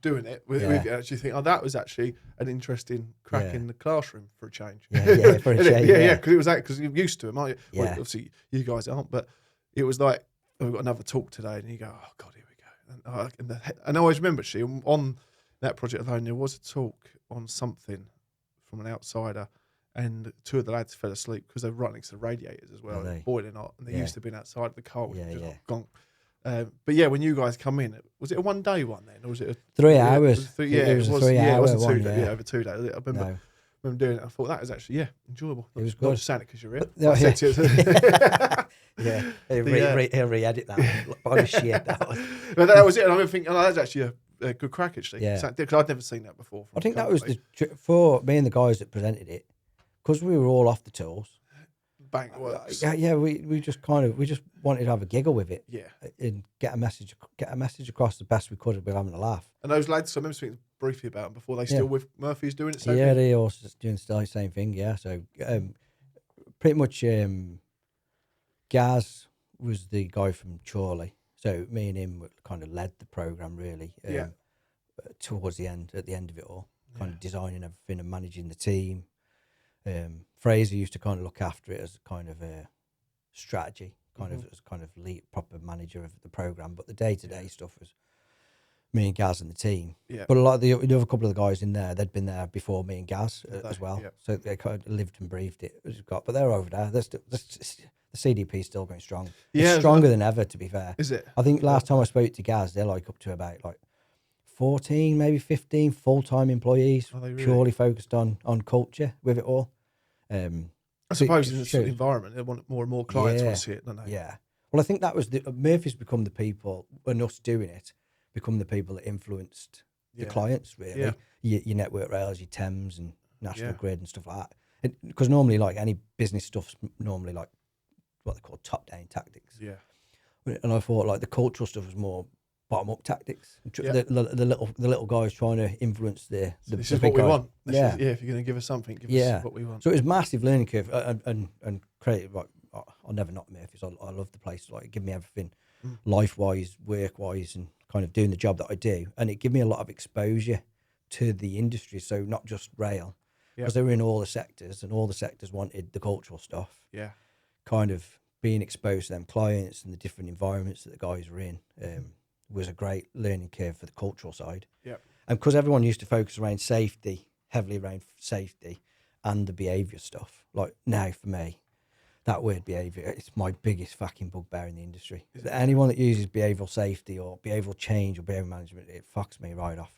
doing it. We actually think, that was actually an interesting crack in the classroom for a change. For a change. Yeah, because it was that because you're used to them, aren't you? Well, obviously you guys aren't, but it was like we've got another talk today, and you go, oh God, here we go. And I always remember, actually, on that project alone, there was a talk on something from an outsider, and 2 of the lads fell asleep because they were right next to the radiators as well, boiling hot, and they used to be outside the cold. Gone. But yeah, when you guys come in, was it a 1 day one then, or was it a 3 hours? It was a 3 hour. It wasn't 2 days. Yeah, over 2 days. I remember doing it. I thought that was actually enjoyable. It was Not good. just saying it because you're here. Yeah, he'll re-edit that. Holy shit, that was. But that was it. And I remember thinking, that's actually a good crack, actually. Yeah. Because I'd never seen that before. I think that was for me and the guys that presented it, because we were all off the tools. Bang, it works. Yeah, we just wanted to have a giggle with it. Yeah. And get a message across the best we could with having a laugh. And those lads, I remember speaking briefly about them before. They still with Murphy's doing it. Yeah, they also doing the same thing. Yeah, so pretty much, Gaz was the guy from Chorley. So me and him kind of led the program really. Towards the end, at the end of it all, kind of designing everything and managing the team. Fraser used to kind of look after it as kind of a strategy, as kind of lead, proper manager of the program. But the day-to-day stuff was me and Gaz and the team. Yeah. But a lot of the other couple of the guys in there, they'd been there before me and Gaz as well. Yeah. So they kind of lived and breathed it. But they're over there. The CDP is still going strong. Yeah, it's stronger than ever, to be fair. Is it? I think last time I spoke to Gaz, they're like up to about 14, maybe 15 full-time employees, purely focused on culture with it all. I suppose in this environment, they want more and more clients want to see it, don't they? Yeah. Well, I think that was Murphy's become the people, and us doing it, become the people that influenced the clients, really. Yeah. Your Network Rails, your Thames and National Grid and stuff like that. Because normally, any business stuff's normally what they call top-down tactics. Yeah. And I thought, the cultural stuff was more bottom-up tactics. The little guys trying to influence the this the is big what we guys. want. If you're going to give us something, give us what we want. So it was a massive learning curve and creative. I'll never not Murphy's. I love the place. It give me everything, life-wise, work-wise, and kind of doing the job that I do. And it gave me a lot of exposure to the industry. So not just rail, because they were in all the sectors, and all the sectors wanted the cultural stuff. Yeah, kind of being exposed to them clients and the different environments that the guys were in. Was a great learning curve for the cultural side. Yeah. And because everyone used to focus around safety, heavily around safety and the behaviour stuff. Now for me, that word behaviour, it's my biggest fucking bugbear in the industry. Anyone that uses behavioural safety or behavioural change or behaviour management, it fucks me right off.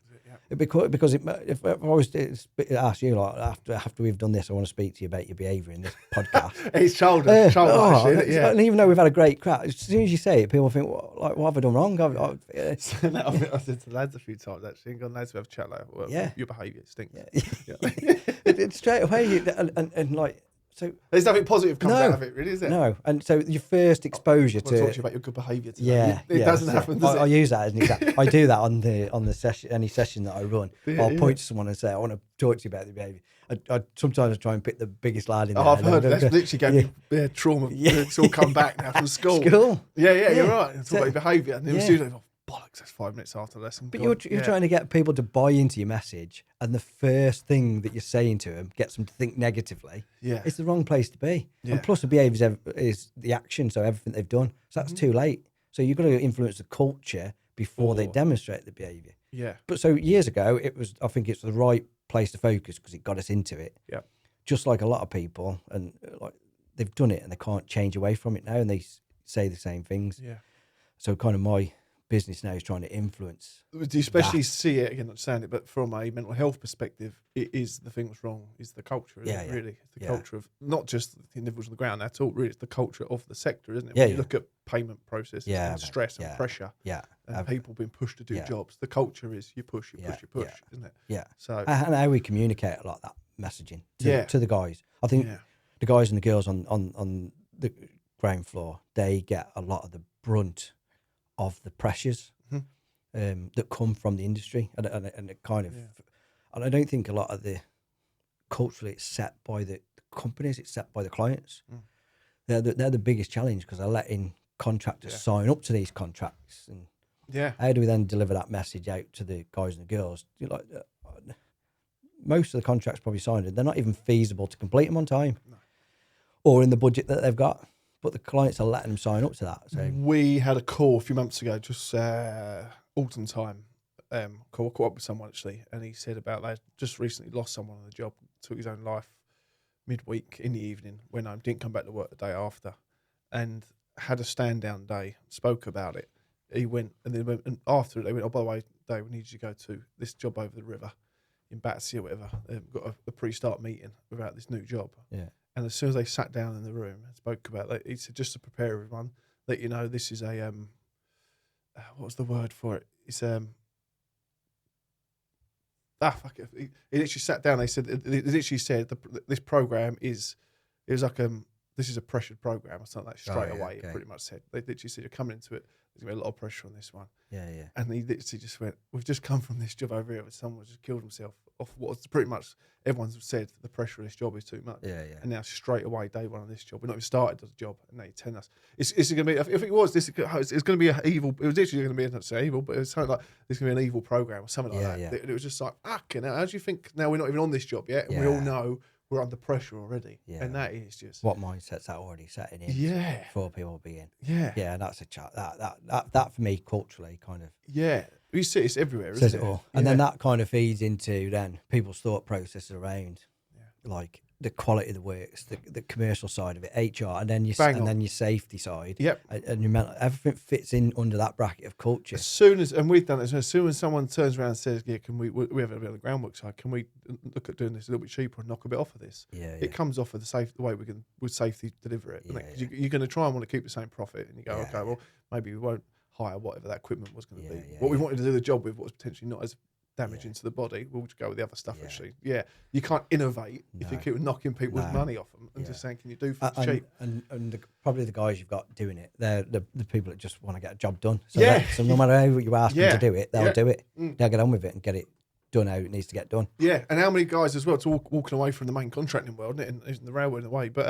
Because if I was to ask you, after we've done this, I want to speak to you about your behavior in this podcast. It's shoulder. And even though we've had a great crack, as soon as you say it, people think, what have I done wrong? I said to lads a few times actually, and gone, lads, we have a chat your behaviour stinks. It's straight away, so there's nothing positive comes out of it, really, is it? No, and so your first exposure to talk to you about your good behaviour today. It doesn't happen. Does I use that as an example. I do that on the session, any session that I run. I'll point to someone and say, I want to talk to you about the behaviour. I sometimes try and pick the biggest lad in there. I've heard that's literally gave me trauma. It's all come back now from school. Yeah, you're right. Talk about your behaviour, and then students, bollocks, that's 5 minutes after lesson. But you're trying to get people to buy into your message, and the first thing that you're saying to them gets them to think negatively. Yeah, it's the wrong place to be. Yeah. And plus, the behaviour is the action, so everything they've done. So that's too late. So you've got to influence the culture before they demonstrate the behaviour. Yeah. But so years ago, I think it's the right place to focus because it got us into it. Yeah. Just like a lot of people, and they've done it and they can't change away from it now, and they say the same things. Yeah. So kind of my business now is trying to influence. Do you especially see it, again, not saying it, but from a mental health perspective, it is the thing that's wrong, is the culture, isn't it, really? It's the culture of not just the individuals on the ground at all, really, it's the culture of the sector, isn't it? When you look at payment processes and stress and pressure and people being pushed to do jobs, the culture is you push, isn't it? Yeah. So and how we communicate a lot of that messaging to the guys. I think the guys and the girls on the ground floor, they get a lot of the brunt of the pressures that come from the industry, and it kind of, and I don't think a lot of the culturally it's set by the companies, it's set by the clients. They're the biggest challenge because they're letting contractors sign up to these contracts, and how do we then deliver that message out to the guys and the girls? Most of the contracts probably signed, and they're not even feasible to complete them on time or in the budget that they've got. but the clients are letting them sign up to that. So we had a call a few months ago, just autumn time. Caught up with someone actually, and he said about they just recently lost someone on the job, took his own life midweek in the evening, went home, didn't come back to work the day after, and had a stand down day, spoke about it. He went, and then went, and after it, they went, oh, by the way, Dave, we need you to go to this job over the river in Battersea or whatever. They've got a pre-start meeting about this new job. yeah, And as soon as they sat down in the room and spoke about it, he said, just to prepare everyone, that, you know, this is a, what was the word for it? It's, fuck it. He literally sat down. They said, it literally said, this program is, it was like, this is a pressured program or something like that straight away. Okay. It pretty much said, they literally said, you're coming into it, there's going to be a lot of pressure on this one. yeah. And he literally just went, we've just come from this job over here where someone just killed himself off what was pretty much, everyone's said the pressure of this job is too much. Yeah. And now straight away, day one on this job, we're not even started the job, and now you tell us it's going to be. If it was this, it's going to be an evil. It was literally going to be, not say evil, but it was something like it's going to be an evil program or something like that. Yeah. It was just like, fucking hell, how do you think now we're not even on this job yet, and we all know we're under pressure already, and that is just what mindset's that already setting in? Yeah, for people being yeah, and that's a chat that for me culturally kind of You see it's everywhere, says isn't it all, and then that kind of feeds into then people's thought processes around like the quality of the works, the commercial side of it, HR, and then your safety side, and your mental, everything fits in under that bracket of culture. As soon as, and we've done it, as soon as someone turns around and says, yeah, can we have a bit of the groundwork side, can we look at doing this a little bit cheaper and knock a bit off of this? It comes off of the way we can with safety deliver it. You're going to try and want to keep the same profit, and you go, okay, well, maybe we won't hire whatever that equipment was going to be. What we wanted to do the job with was potentially not as damaging to the body. We'll just go with the other stuff. Actually, you can't innovate if you keep knocking people's money off them and just saying, "Can you do things cheap?" And probably the guys you've got doing it, they're the people that just want to get a job done. So, so no matter how you ask them to do it, they'll do it. They'll get on with it and get it done how it needs to get done. Yeah, and how many guys as well to walking away from the main contracting world and the railway in a way, but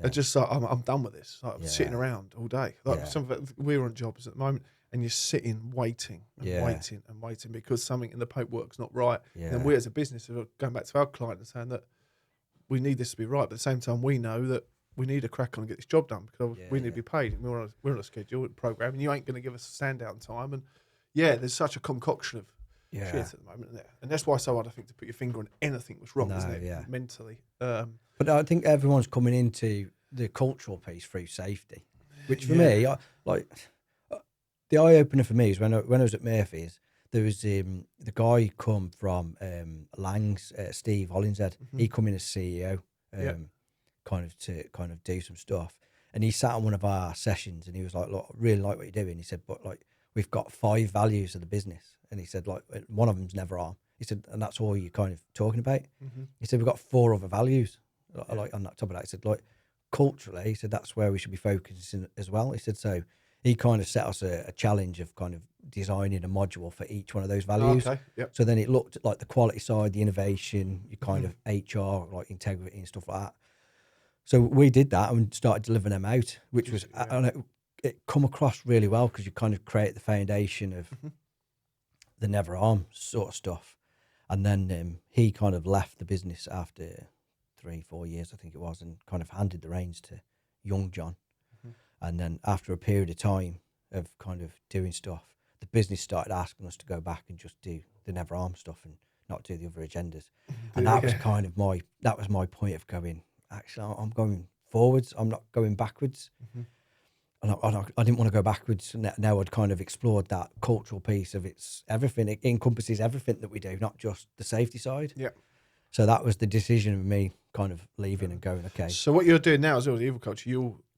are just like, I'm done with this. Like, I'm sitting around all day. Like some of it, we're on jobs at the moment. And you're sitting, waiting and waiting and waiting because something in the paperwork's not right. And then we as a business are going back to our client and saying that we need this to be right. But at the same time, we know that we need a crack on and get this job done because we need to be paid. And we're on a schedule, program, and you ain't going to give us a stand down time. And there's such a concoction of shit at the moment. And that's why it's so hard, I think, to put your finger on anything was wrong, isn't it? Mentally. But I think everyone's coming into the cultural piece through safety, which for me, the eye opener for me is when I was at Murphy's, there was the guy come from Lang's, Steve Hollinshead. He come in as CEO, kind of do some stuff, and he sat on one of our sessions and he was like, "Look, I really like what you're doing." He said, "But like we've got 5 values of the business," and he said like one of them's never harm. He said, and that's all you're kind of talking about. He said we've got 4 other values. Like on that top of that, he said like culturally, he said that's where we should be focusing as well. He said so. He kind of set us a challenge of kind of designing a module for each one of those values. So then it looked at like the quality side, the innovation, your kind of HR, like integrity and stuff like that. So we did that and started delivering them out, which was, it come across really well because you kind of create the foundation of the never harm sort of stuff. And then he kind of left the business after 3-4 years, I think it was, and kind of handed the reins to young John. And then after a period of time of kind of doing stuff, the business started asking us to go back and just do the never harm stuff and not do the other agendas. And that was kind of my point of going, actually, I'm going forwards. I'm not going backwards. And I didn't want to go backwards. And now I'd kind of explored that cultural piece of it's everything. It encompasses everything that we do, not just the safety side. So that was the decision of me kind of leaving and going, okay. So what you're doing now as well as the evil culture,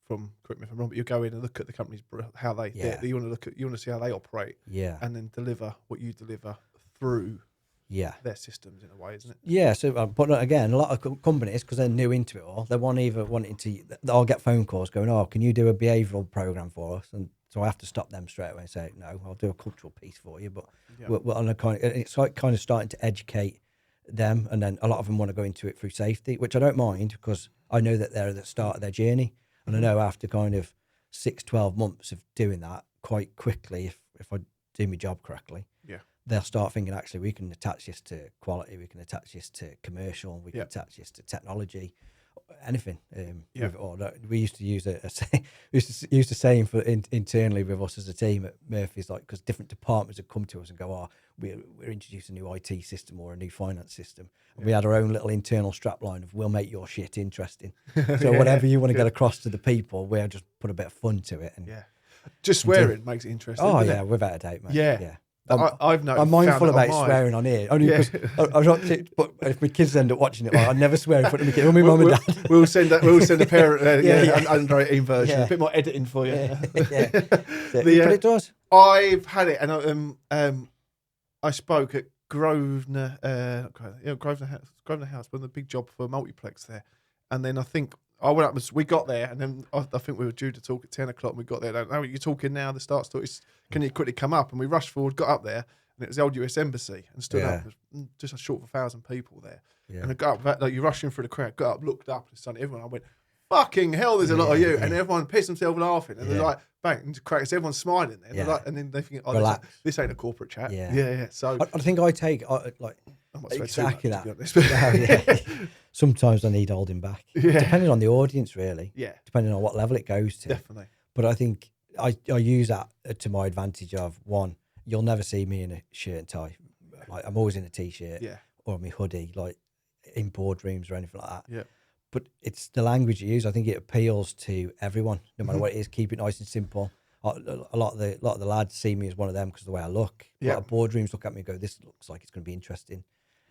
correct me if I'm wrong, but you go in and look at the companies, how they, you want to see how they operate, and then deliver what you deliver through their systems in a way, isn't it? Yeah. So, but again, a lot of companies, because they're new into it all, they wanting to. I'll get phone calls going, "Oh, can you do a behavioural program for us?" And so I have to stop them straight away and say, "No, I'll do a cultural piece for you." But we're on a it's like kind of starting to educate them, and then a lot of them want to go into it through safety, which I don't mind because I know that they're at the start of their journey. And I know after kind of 6-12 months of doing that, quite quickly, if I do my job correctly, they'll start thinking, actually, we can attach this to quality, we can attach this to commercial, we can attach this to technology. anything. With it all. We used to use we used to saying for internally with us as a team at Murphy's, like, because different departments would come to us and go, "Oh, we're introducing a new IT system or a new finance system." And we had our own little internal strapline of, "We'll make your shit interesting." So whatever you want to get across to the people, we'll just put a bit of fun to it. And just swearing makes it interesting. Oh doesn't it? without a doubt, mate. Yeah. I'm noticed, I'm mindful found that about on mine. swearing on here, only because I'm not. But if my kids end up watching it, like, I never swear in front of my kids. Or my mum and dad. We'll send a parent under 18 version, a bit more editing for you. But it does. I've had it, and I spoke at Grosvenor House, one of the big job for multiplex there, and then I think I went up. We got there, and then I think we were due to talk at 10 o'clock. And we got there. They don't know, you're talking now. The start's talking. Can you quickly come up? And we rushed forward, got up there, and it was the old US Embassy, and stood up. There's just a short of 1,000 people there. Yeah. And I got up, like, you're rushing through the crowd. Got up, looked up, and suddenly everyone. I went, "Fucking hell! There's a lot of you!" And everyone pissed themselves laughing, and they're like, "Bang!" And cracks. Everyone's smiling there. And, like, and then they think, "Oh, this ain't a corporate chat." Yeah. So I think I take like. Exactly that. Sometimes I need holding back, depending on the audience, really. Yeah, depending on what level it goes to. Definitely. But I think I use that to my advantage. Of one, you'll never see me in a shirt and tie. Like, I'm always in a t-shirt, or my hoodie, like in boardrooms or anything like that. Yeah. But it's the language you use. I think it appeals to everyone, no matter what it is. Keep it nice and simple. A lot of the lads see me as one of them because of the way I look. A lot of boardrooms look at me and go, "This looks like it's going to be interesting."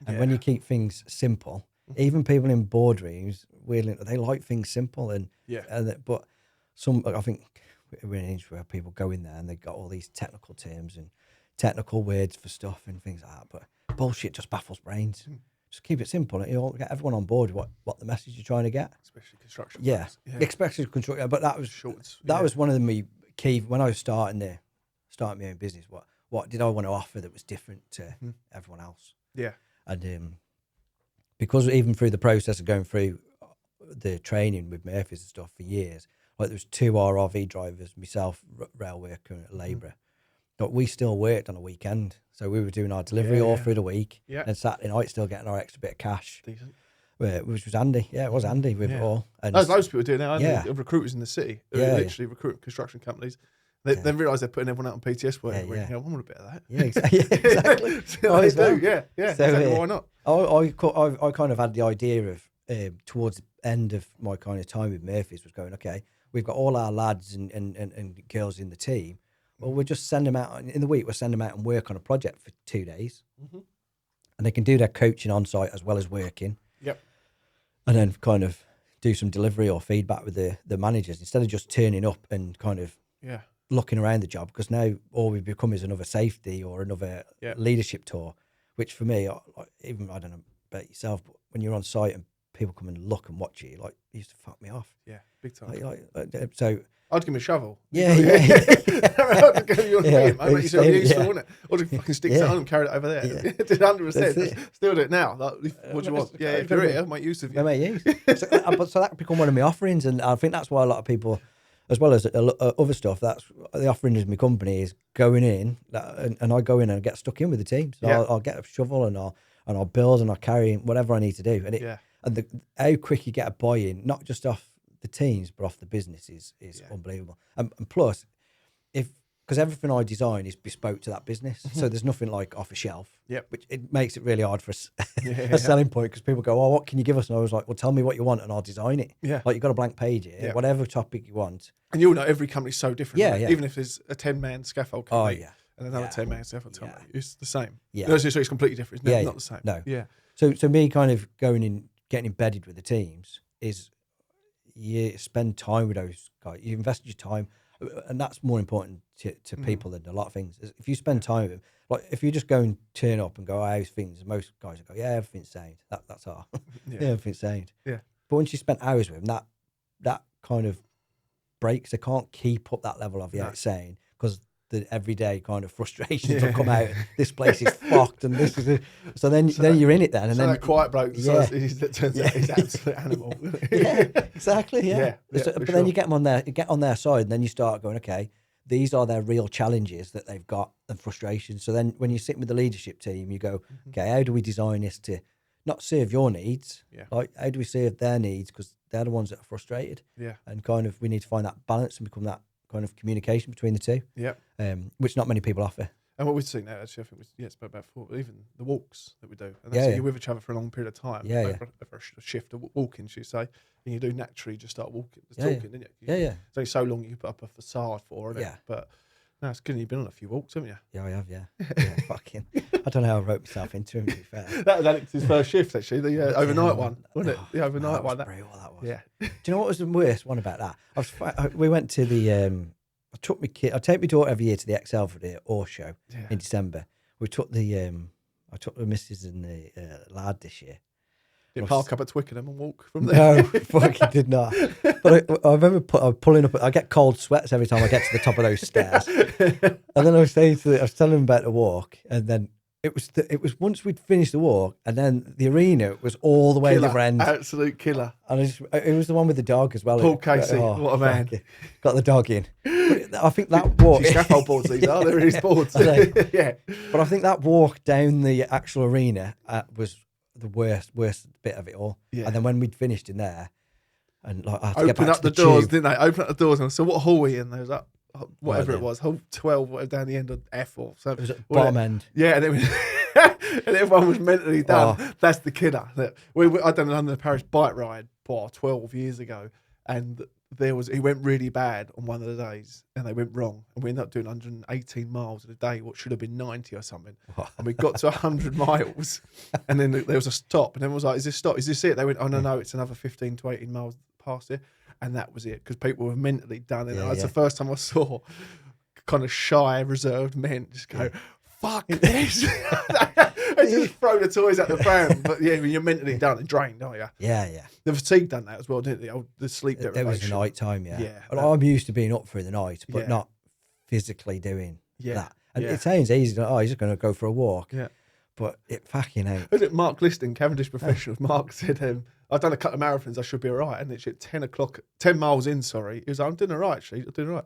And when you keep things simple, even people in boardrooms, they like things simple. But I think we're in an industry where people go in there and they've got all these technical terms and technical words for stuff and things like that. But bullshit just baffles brains. Just keep it simple, and you'll get everyone on board with what the message you're trying to get. Especially construction. Especially construction. But that was one of the key when I was starting my own business. What did I want to offer that was different to everyone else? Yeah. And because even through the process of going through the training with Murphy's and stuff for years, like there was 2 RRV drivers, myself, rail worker, and a labourer, but we still worked on a weekend. So we were doing our delivery all through the week, and Saturday night still getting our extra bit of cash. Decent. Which was handy. Yeah, it was handy with it all. And there's loads of people doing that. Recruiters in the city who literally recruit construction companies. They realise they're putting everyone out on PTS work. I want a bit of that. Yeah, exactly. So they do. Yeah. So, exactly. Why not? I kind of had the idea of towards the end of my kind of time with Murphy's was going, okay, we've got all our lads and girls in the team. Well, we'll just send them out in the week. We'll send them out and work on a project for 2 days, and they can do their coaching on site as well as working. Yep. And then kind of do some delivery or feedback with the managers instead of just turning up and kind of looking around the job, because now all we've become is another safety or another leadership tour, which for me, even I don't know about yourself, but when you're on site and people come and look and watch you, like, it used to fuck me off. Yeah, big time. So I'd give him a shovel. Yeah. I'd give you mate. Make yourself useful, wouldn't it? Or just fucking stick it on and carry it over there. Yeah. 100%. Still do it now. Like, what do you want? Yeah, if you're here, I'll make use of you. I make use. So that become one of my offerings, and I think that's why a lot of people, as well as other stuff, that's the offering of my company is going in, and I go in and get stuck in with the team. So I'll get a shovel and I'll build and I'll carry whatever I need to do. And how quick you get a buy-in, not just off the teams but off the business is unbelievable. And plus, because everything I design is bespoke to that business, so there's nothing like off a shelf. Which it makes it really hard for a selling point, because people go, "Oh, what can you give us?" And I was like, "Well, tell me what you want and I'll design it." Like, you've got a blank page here, whatever topic you want. And you'll know every company's so different. Even if there's a 10-man scaffold company and another 10-man scaffold company, it's the same. No, so it's completely different. It's not the same. No. Yeah. So me kind of going in, getting embedded with the teams is, you spend time with those guys. You invested your time, and that's more important to people than a lot of things. If you spend time with them, like if you just go and turn up and go, "Oh, how's things?" Most guys will go, "Yeah, everything's sound." That's all. Everything's sound. Yeah. But once you spend hours with them, that kind of breaks. They can't keep up that level of saying, because the everyday kind of frustrations will come out. This place is fucked, and this is so then you're in it then, and then that quiet bloke that turns out he's an absolute animal. Exactly. But then you get them on their side, and then you start going, okay, these are their real challenges that they've got and frustrations. So then when you're sitting with the leadership team, you go, okay, how do we design this to not serve your needs. Yeah. Like, how do we serve their needs? Because they're the ones that are frustrated. Yeah. And kind of, we need to find that balance and become that kind of communication between the two. Yeah. Which not many people offer. And what we've seen now, actually, I think we spoke about before, but even the walks that we do. And Yeah, so yeah. you're with each other for a long period of time. Yeah, over a shift of walking, should you say. And you do naturally just start walking, just Yeah, talking, didn't you? Yeah, yeah. It's only so long you can put up a facade for it. Yeah. But no, it's good. You've been on a few walks, haven't you? Yeah, I have, yeah. Yeah, fucking. I don't know how I wrote myself into him, to be fair. That was Alex's first shift, actually, the overnight one, wasn't it? Oh, The overnight that was one. brutal, that was. Yeah. Do you know what was the worst one about that? We went to the, I took my kid, I take my daughter every year to the XL for the horse show in December. We took I took the missus and the lad this year. Did park up at Twickenham and walk from there? No, fucking did not. But I remember pulling up. I get cold sweats every time I get to the top of those stairs. And then I was telling him about the walk, and then it was once we'd finished the walk, and then the arena was all the way to the other end. Absolute killer. And it was the one with the dog as well. Paul Casey, what a man. Got the dog in. But I think that walk. Scaffold boards these are, they're really boards. Yeah. But I think that walk down the actual arena was the worst bit of it all. Yeah. And then when we'd finished in there, and like I had to get back up to the doors, didn't they? Open up the doors, and so what hall were you in? There was that, whatever it was, hall 12, whatever, down the end of F or so. It was at bottom end. Yeah, and, and everyone was mentally done. Oh. That's the killer. I'd done a London Paris bike ride 12 years ago, and it went really bad on one of the days, and they went wrong, and we ended up doing 118 miles in a day, what should have been 90 or something. And we got to 100 miles, and then there was a stop, and everyone was like, "Is this stop? Is this it?" They went, "Oh no, it's another 15 to 18 miles past it," and that was it, because people were mentally done. And it's the first time I saw kind of shy, reserved men just go, "Fuck this." They just throw the toys at the pram. But yeah, when you're mentally done and drained, aren't you? Yeah, yeah. The fatigue done that as well, didn't it? The sleep deprivation. It was the night time, yeah. Yeah. Well, I'm used to being up through the night, but not physically doing that. And it sounds easy. He's just going to go for a walk. Yeah. But it fucking ain't. Was it Mark Liston, Cavendish Professionals? Mark said, I've done a couple of marathons, I should be all right. And it's at 10 miles in, sorry. He was like, I'm doing all right, actually. I'm doing all right.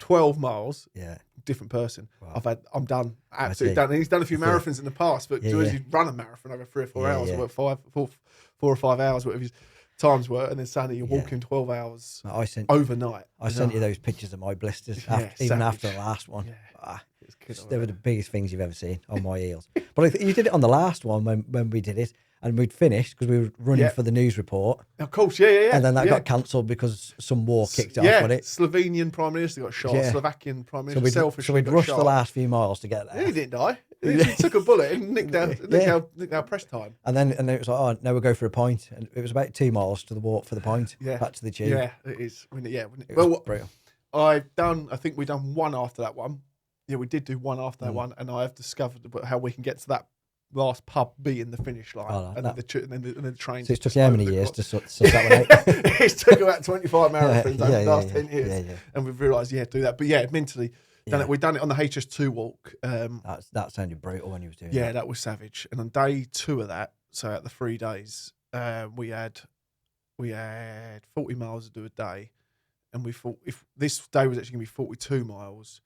12 miles. Yeah. Different person. Wow. I'm done. Absolutely done. And he's done a few marathons in the past, but he's run a marathon over 3 or 4 hours, or 4 or 5 hours, whatever his times were, and then suddenly you're walking 12 hours overnight. I sent you those pictures of my blisters, even after the last one. Yeah. They were the biggest things you've ever seen on my heels. But you did it on the last one when we did it, and we'd finished because we were running for the news report. Of course, yeah. And then that got cancelled because some war kicked off on it. Slovenian Prime Minister got shot, Slovakian Prime Minister so we'd rushed the last few miles to get there. He didn't die. He took a bullet and nicked our press time. And then it was like, oh, now we'll go for a pint. And it was about 2 miles to the walk for the pint, back to the tube. Yeah, it is. Well, brutal. I think we've done one after that one. Yeah, we did do one after that one, and I have discovered how we can get to that last pub being the finish line, and then the train. So it took you how many years to sort that one out? It took about 25 marathons over the last 10 years, and we've realised, do that. But mentally, we've done it on the HS2 walk. That sounded brutal when you was doing that. Yeah, that was savage. And on day 2 of that, so at the 3 days, we had 40 miles to do a day, and we thought if this day was actually going to be 42 miles.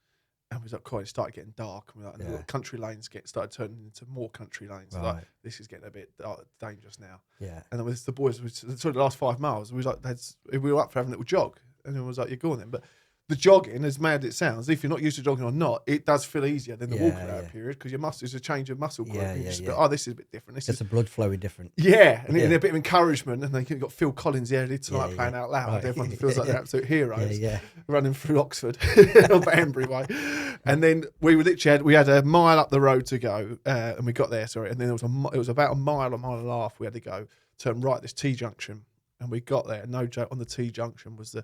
And we was like, it started getting dark. And the country lanes started turning into more country lanes. Right. Like, this is getting a bit dangerous now. Yeah. And then with the boys, the last 5 miles, we was like, we were up for having a little jog. And then was like, you're going then. But the jogging, as mad as it sounds, if you're not used to jogging or not, it does feel easier than the walking out period, because your muscles, a change of muscle group. Go, this is a bit different. It's the blood flowing different. Yeah, and a bit of encouragement. And then you've got Phil Collins tonight playing out loud. Right. Everyone feels like they're absolute heroes running through Oxford or Banbury way. And then we had a mile up the road to go, and we got there. And then it was about a mile and a half we had to go. Turn right this T junction, and we got there. No joke, on the T junction was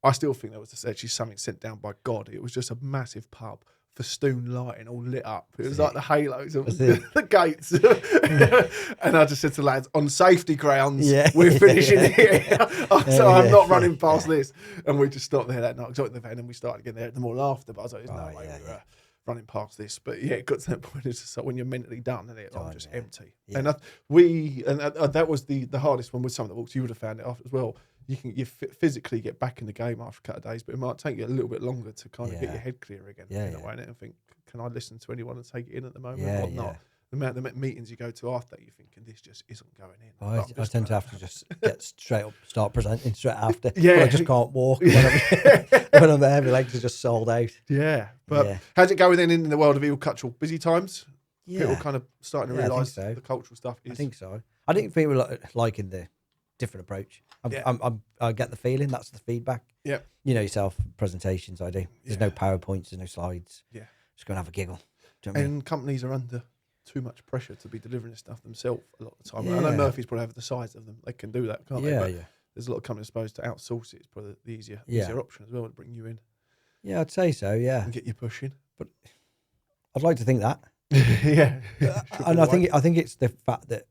I still think there was actually something sent down by God. It was just a massive pub, festoon lighting, all lit up. It was like the halos of the gates. And I just said to the lads, on safety grounds, we're finishing here. So I'm not running past this. And we just stopped there that night, got in the van, and we started getting there more after. But I was like, there's no way we were running past this. But it got to that point. It's just like when you're mentally done, and I'm just empty. Yeah. And that was the hardest one with some of the walks. You would have found it after as well. You physically get back in the game after a couple of days, but it might take you a little bit longer to kind of get your head clear again in a way, and think, can I listen to anyone and take it in at the moment or not? The amount of meetings you go to after, you're thinking this just isn't going in. I tend to have to just get straight up, start presenting straight after. Yeah. But I just can't walk when I'm there. My legs are just sold out. Yeah. But how's it going then in the world of cultural? Busy times? Yeah. People kind of starting to realise so. the cultural stuff is... I think so. I think people are liking the different approach. I get the feeling that's the feedback. Yeah. You know yourself, presentations I do. There's no PowerPoints, there's no slides. Yeah. Just go and have a giggle. Do you know what I mean? And companies are under too much pressure to be delivering this stuff themselves a lot of the time. Yeah. I know Murphy's probably have the size of them. They can do that, can't they? Yeah, But yeah. there's a lot of companies supposed to outsource it. It's probably the easier option as well to bring you in. Yeah, I'd say so, yeah. And get you pushing. But I'd like to think that. Yeah. And I think it's the fact that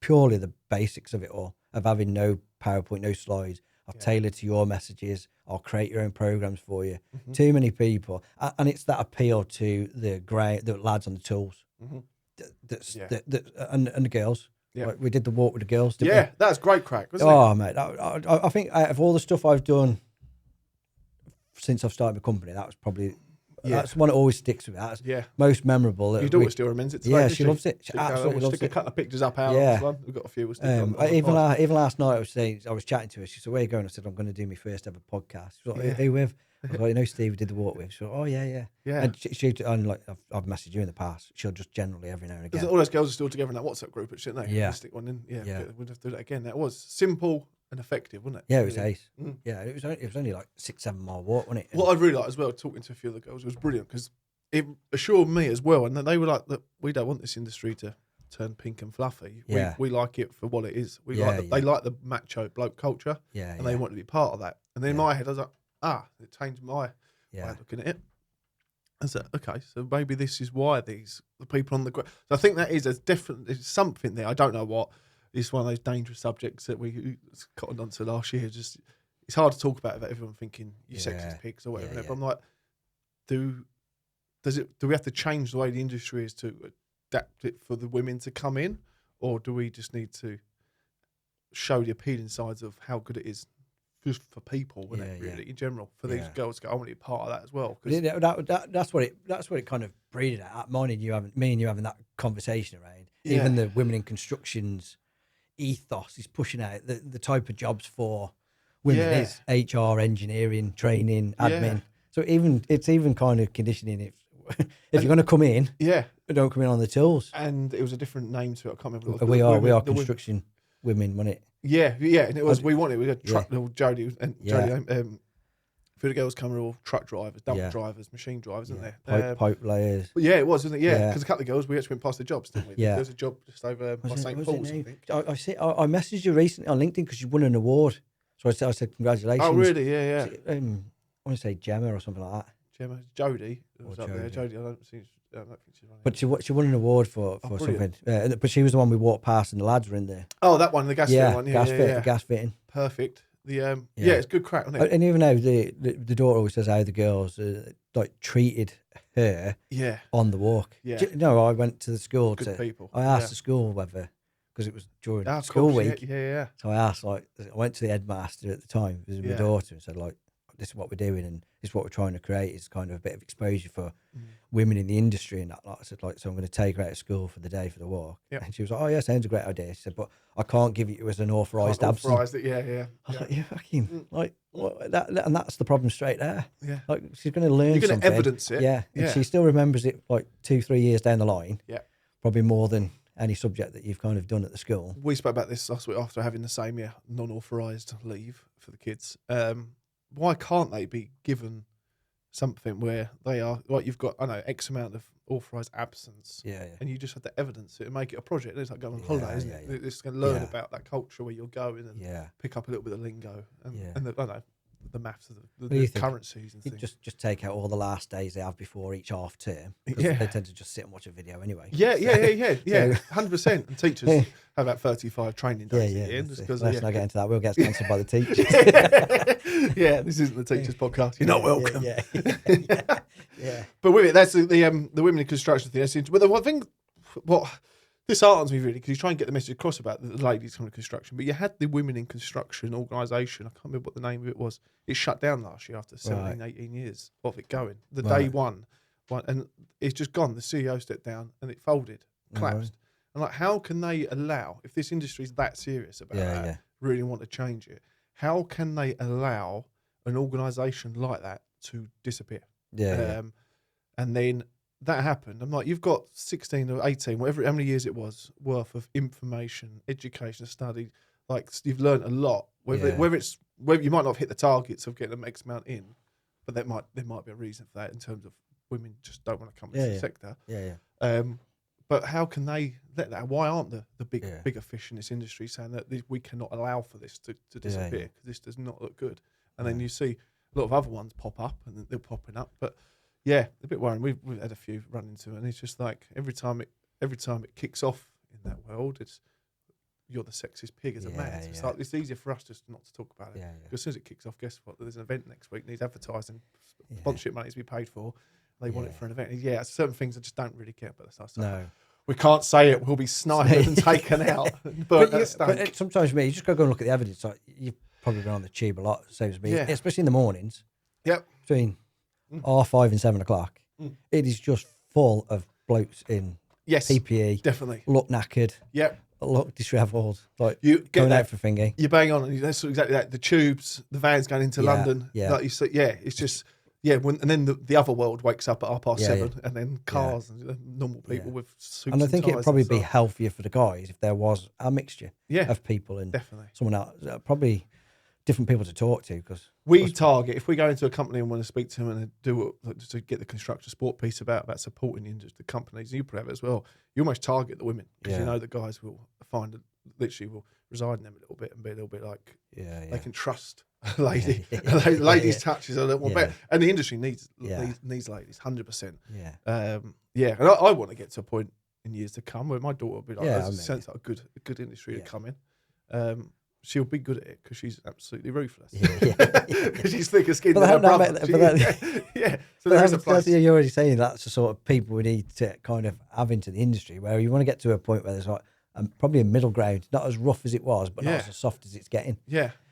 purely the basics of it all, of having no PowerPoint, no slides, I'll tailor to your messages, I'll create your own programs for you. Mm-hmm. Too many people, and it's that appeal to the lads on the tools, and the girls. Yeah. Like we did the walk with the girls. Didn't we? That's great crack, wasn't it? Oh, mate, I think out of all the stuff I've done since I've started my company, that was probably that's one that always sticks with me. That's most memorable. Your daughter still remembers it today, yeah, she loves it. She absolutely loves stick it. a couple of pictures up out of this one. We've got a few. We'll stick on even last night, I was chatting to her. She said, "Where are you going?" I said, "I'm going to do my first ever podcast." She was like, "Who with?" I was like, "You know, Steve, we did the walk with." She was like, "Oh yeah." And she and like I've messaged you in the past. She'll just generally every now and again. All those girls are still together in that WhatsApp group, shouldn't they? Yeah. Stick one in. Yeah. We'll have to do that again. That was simple and effective, wasn't it? Yeah, it was ace. Yeah, it was only like 6-7 mile walk, wasn't it? What I really liked as well, talking to a few of the girls, was brilliant because it assured me as well, and they were like, "Look, we don't want this industry to turn pink and fluffy. We like it for what it is. They like the macho bloke culture, and they want to be part of that." And then in my head, I was like, it changed my way of looking at it. I said, okay, so maybe this is why the people on the ground. So I think that is there's something there. I don't know what. It's one of those dangerous subjects that we cottoned onto last year. Just it's hard to talk about without everyone thinking you sexist pigs or whatever. But I'm like, do we have to change the way the industry is to adapt it for the women to come in, or do we just need to show the appealing sides of how good it is just for people, really in general, for these girls to go, I want to be part of that as well. That's what it kind of breeded at. Me and you having that conversation around. Even the women in construction's ethos is pushing out the type of jobs for women is HR, engineering, training, admin. So it's even kind of conditioning if you're going to come in, don't come in on the tools. And it was a different name to it. I can't remember. We are construction women, wasn't it? Yeah, and it was. We had truck. Jodie and Jodie. A few of the girls come all truck drivers, dump drivers, machine drivers, isn't there? Pipe layers. But yeah, it was, wasn't it? Yeah, because a couple of girls we actually went past the jobs, didn't we? Yeah, there was a job just over by St Paul's. I think. I messaged you recently on LinkedIn because you won an award. So I said congratulations. Oh really? Yeah. I want to say Gemma or something like that. Gemma, Jodie was up there. Jodie, I don't think she's running. But she won an award for something. But she was the one we walked past, and the lads were in there. Oh, that one, the gas fitting one. The gas fitting. Perfect. It's good crack, isn't it? And even though the daughter always says how the girls like treated her on the walk. Yeah. No, I went to the school. Good people. I asked the school whether, because it was during school week. Yeah. So I went to the headmaster at the time, it was my daughter, and said, like, this is what we're doing and this is what we're trying to create. It's kind of a bit of exposure for women in the industry and that. Like I said, like, so I'm going to take her out of school for the day for the walk. Yep. And she was like, oh yeah, sounds a great idea. She said, but I can't give you as an authorised absence. Authorised it, yeah. I was like, yeah, fucking, like, that, and that's the problem straight there. Yeah. Like, she's going to learn something. You're going to evidence it. Yeah. And she still remembers it like 2-3 years down the line. Yeah. Probably more than any subject that you've kind of done at the school. We spoke about this last week after having the same non-authorised leave for the kids. Why can't they be given something where they are, like, you've got, I know, X amount of authorised absence, and you just have to evidence it and make it a project. It's like going on holiday, isn't it? It's going to learn about that culture where you're going and pick up a little bit of lingo and the, I know, the maths of the currencies and things. Just take out all the last days they have before each half term. They tend to just sit and watch a video anyway. Yeah, 100%. And teachers have about 35 training days at the end. Let's not get into that. We'll get cancelled by the teachers. This isn't the teachers' podcast. You're not welcome. Yeah. But with it, that's the women in construction thing. But the one thing, what disheartens me really, because you try and get the message across about the ladies coming to construction, but you had the women in construction organisation. I can't remember what the name of it was. It shut down last year after 17, 18 years of it going. The day one one, and it's just gone. The CEO stepped down and it folded, collapsed. And like, how can they allow, if this industry is that serious about that, really want to change it, how can they allow an organisation like that to disappear? And then that happened. I'm like, you've got 16 or 18, whatever, how many years it was, worth of information, education, study. Like, you've learned a lot. Whether you might not have hit the targets of getting an X amount in, but there might be a reason for that in terms of women just don't want to come into the sector. But how can they let that? Why aren't the bigger fish in this industry saying that we cannot allow for this to disappear because this does not look good? And then you see a lot of other ones pop up and they're popping up. But yeah, a bit worrying. We've had a few run into it, and it's just like every time it kicks off in that world, it's you're the sexist pig as a man. It's like it's easier for us just not to talk about it. Because as soon as it kicks off, guess what? There's an event next week, needs advertising, sponsorship money to be paid for. They want it for an event. Certain things I just don't really care about. No. We can't say it. We'll be sniped and taken out. But sometimes me, you just got to go and look at the evidence. Like, you've probably been on the tube a lot, same as me, especially in the mornings. Yep. Between 5:30 and 7 o'clock, it is just full of blokes in PPE. Definitely. Look knackered. Yep. Look dishevelled. Like going out for thingy. You bang on, and that's exactly that. The tubes, the vans going into London. Yeah. Like you say, it's just. Yeah, and then the other world wakes up at 7:30, and then cars and normal people with suits. And I think it'd probably be healthier for the guys if there was a mixture of people and someone else. Probably different people to talk to, because we target, if we go into a company and want to speak to them and do to get the construction sport piece about supporting the companies, you probably have it as well. You almost target the women because you know the guys will find literally will reside in them a little bit and be a little bit like they can trust a lady. Ladies' touches a little more better, and the industry needs ladies 100%. And I want to get to a point in years to come where my daughter will be like, there's a sense like a good industry to come in. She'll be good at it because she's absolutely ruthless. She's thicker skinned than her brother. So there is a place. You're already saying that's the sort of people we need to kind of have into the industry, where you want to get to a point where there's like probably a middle ground, not as rough as it was, but not as soft as it's getting.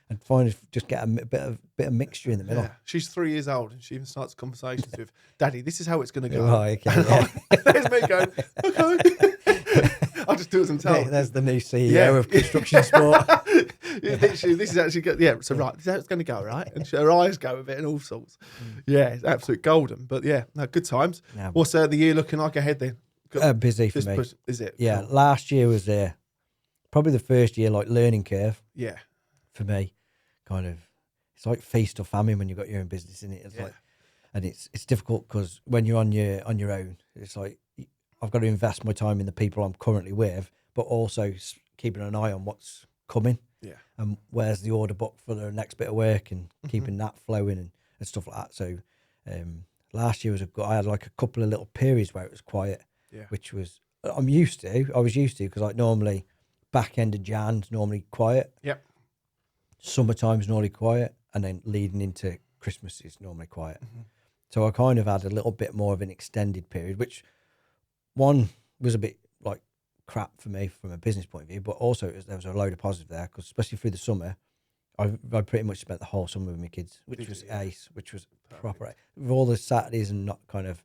And just get a bit of mixture in the middle. She's 3 years old, and she even starts conversations with Daddy. This is how it's going to go. Right, okay. There's me going, okay. I'll just do as I'm told. There's the new CEO of construction sport. This is actually good. So right, this is how it's going to go, right? And her eyes go with it and all sorts. It's absolute golden. But good times. What's the year looking like ahead then? Busy for me. Is it? Yeah, cool. Last year was probably the first year like learning curve. Yeah. For me, kind of, it's like feast or famine when you've got your own business in it. It's like, and it's difficult because when you're on your own, it's like I've got to invest my time in the people I'm currently with, but also keeping an eye on what's coming. And where's the order book for the next bit of work, and keeping that flowing and stuff like that. So last year I had like a couple of little periods where it was quiet, which was I was used to because like normally back end of Jan's normally quiet. Summertime's normally quiet, and then leading into Christmas is normally quiet. So I kind of had a little bit more of an extended period, which one was a bit like crap for me from a business point of view, but also there was a load of positive there, because especially through the summer, I pretty much spent the whole summer with my kids, which was ace, which was proper. With all the Saturdays and not kind of